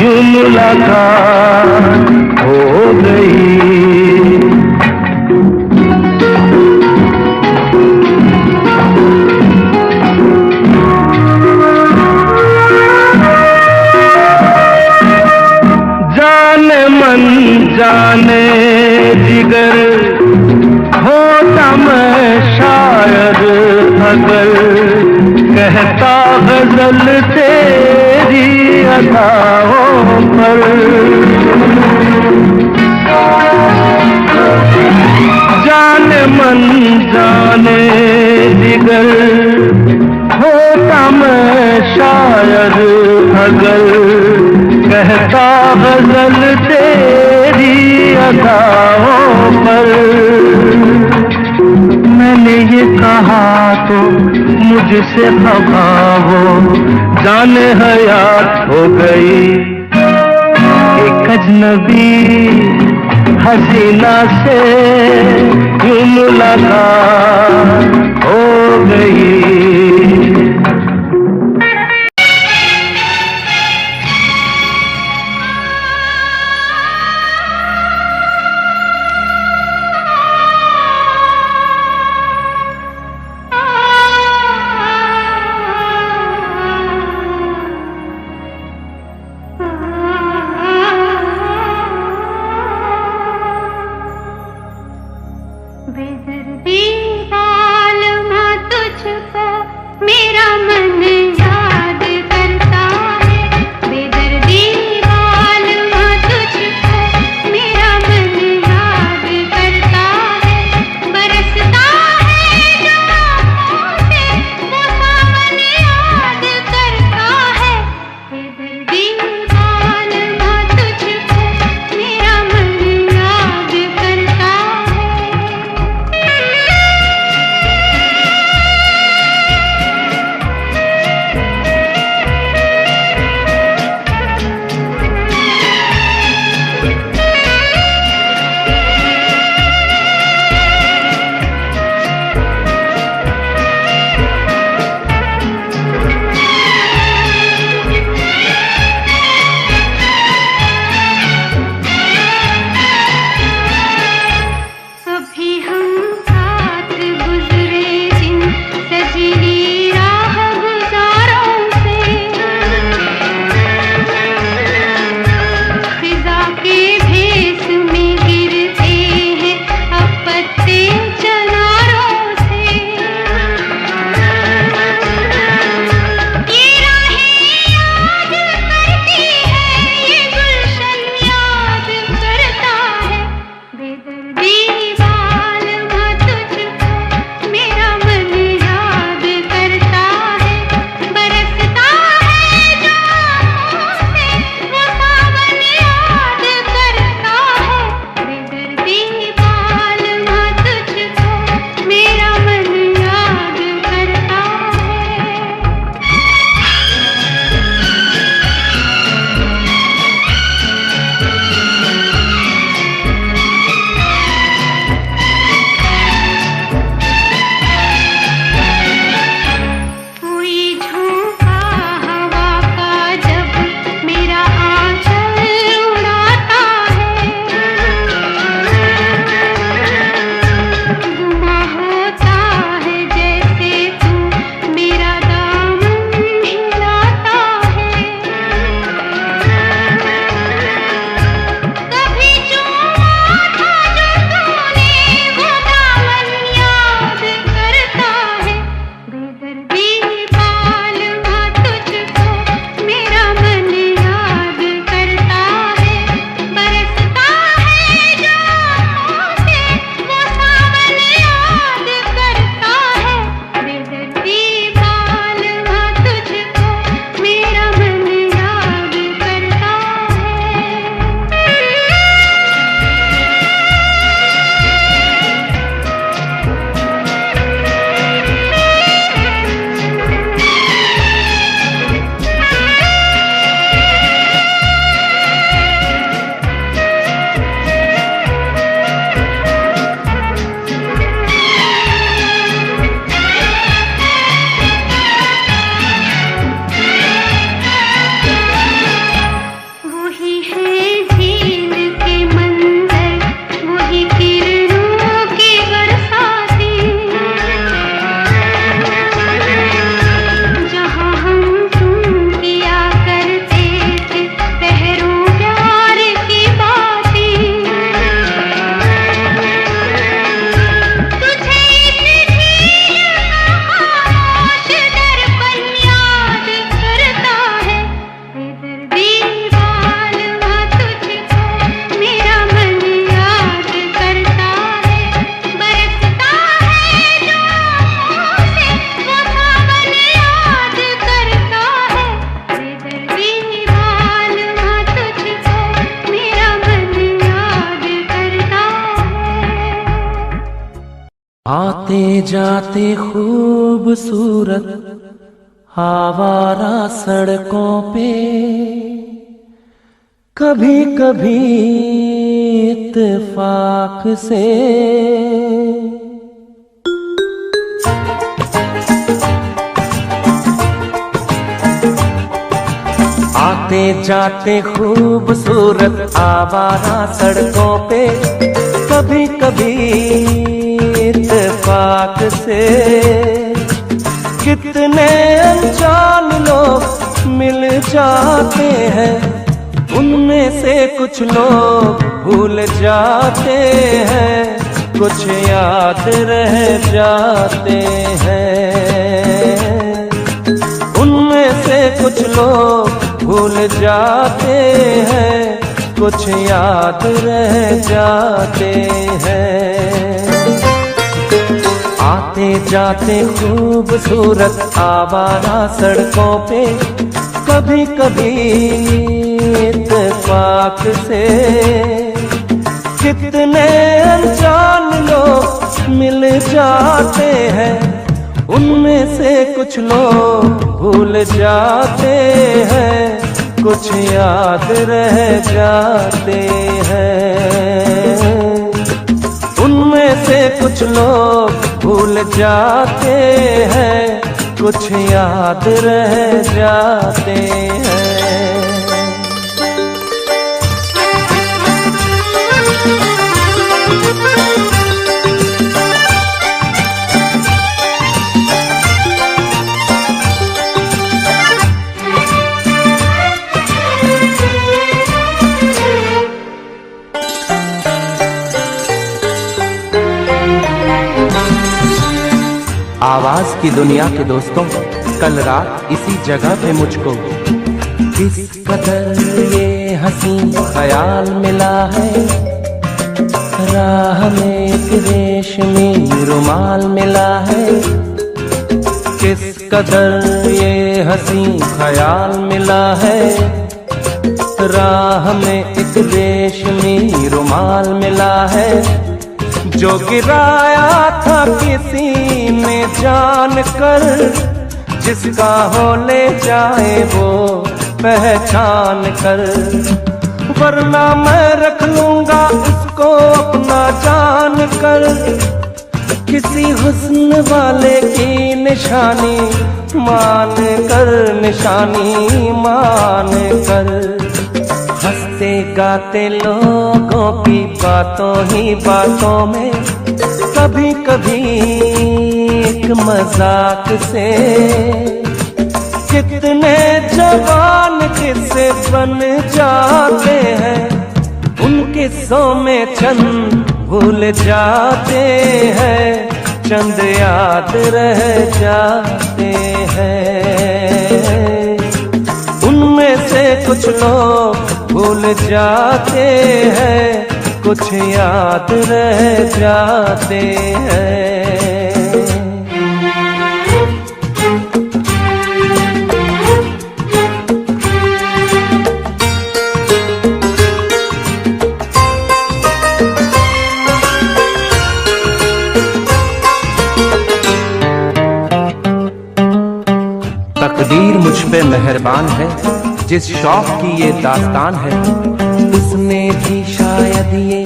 यूं मुलाकात हो गई। जाने जिगर होता मैं शायर अगर, कहता गजल तेरी अदाओं पर। जाने मन जाने जिगर होता मैं शायर अगर, कहता गजल तेरी अदाओं पर। मैंने ये कहा तो मुझसे खफा हो, जाने हयात हो गई। एक अजनबी हसीना से यूं मुलाकात हो गई। बेदर्दी बालमा तुझको मेरा मन याद करता है। बेदर्दी बालमा तुझको मेरा मन याद करता है। बरसता है जो आँखों से वो सावन याद करता है। बेदर्दी बालमा तुझको मेरा मन याद करता है। आते जाते खूबसूरत आवारा सड़कों पे कभी कभी इत्तेफाक से आते जाते खूबसूरत आवारा सड़कों पे कभी कभी इत्तेफाक से कितने अनजान लोग मिल जाते हैं, उनमें से कुछ लोग भूल जाते हैं, कुछ याद रह जाते हैं। उनमें से कुछ लोग भूल जाते हैं, कुछ याद रह जाते हैं। आते जाते खूबसूरत आवारा सड़कों पे कभी कभी इत्तेफाक से कितने अनजान लोग मिल जाते हैं, उनमें से कुछ लोग भूल जाते हैं, कुछ याद रह जाते हैं। उनमें से कुछ लोग भूल जाते हैं, कुछ याद रह जाते हैं। आवाज की दुनिया के दोस्तों, कल रात इसी जगह पे मुझको किस कदर ये हंसी ख्याल मिला है, राह में एक रेशमी रुमाल मिला है। किस कदर ये हंसी ख्याल मिला है, राह में एक रेशमी रुमाल मिला है। जो गिराया था किसी ने जान कर, जिसका हो ले जाए वो पहचान कर, वरना मैं रख लूंगा उसको अपना जान कर। किसी हुस्न वाले की निशानी मान कर, निशानी मान कर। हंसते गाते लोगों की बातों ही बातों में कभी कभी एक मजाक से कितने जवान किस्से बन जाते हैं, उनके सो में चंद भूल जाते हैं, चंद याद रह जाते हैं। उनमें से कुछ लोग भूल जाते हैं, कुछ याद रह जाते हैं। तकदीर मुझ पे मेहरबान है, जिस शौक की ये दास्तान है, उसने भी शायद ये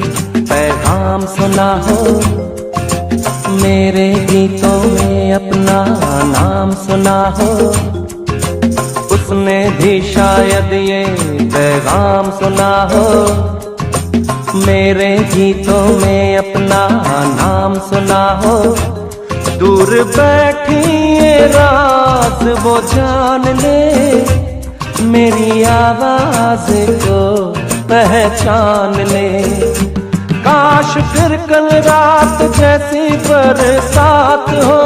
पैगाम सुना हो, मेरे गीतों में अपना नाम सुना हो। उसने भी शायद ये पैगाम सुना हो, मेरे गीतों में अपना नाम सुना हो। दूर बैठी ये राज वो जान ले, मेरी आवाज को पहचान ले। काश फिर कल रात जैसी बरसात हो,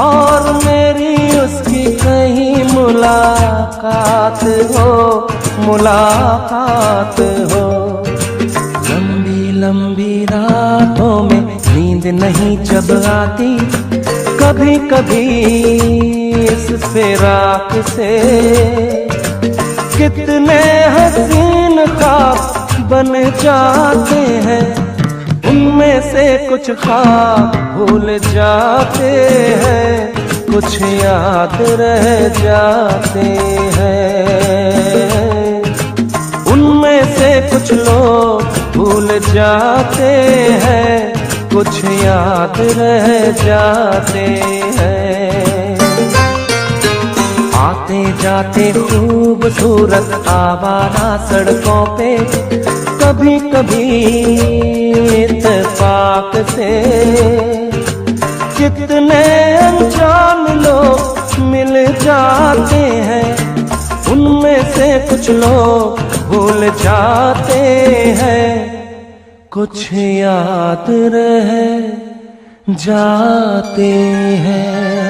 और मेरी उसकी कहीं मुलाकात हो, मुलाकात हो। लंबी लंबी रातों में नींद नहीं जब आती, कभी कभी इस फिराक से कितने हसीन ख्वाब बन जाते हैं, उनमें से कुछ ख्वाब भूल जाते हैं, कुछ याद रह जाते हैं। उनमें से कुछ लोग भूल जाते हैं, कुछ याद रह जाते हैं। आते जाते खूबसूरत आवारा सड़कों पे कभी कभी इत्तेफाक से कितने अनजान लोग मिल जाते हैं। उनमें से कुछ लोग भूल जाते हैं, कुछ याद रह जाते हैं।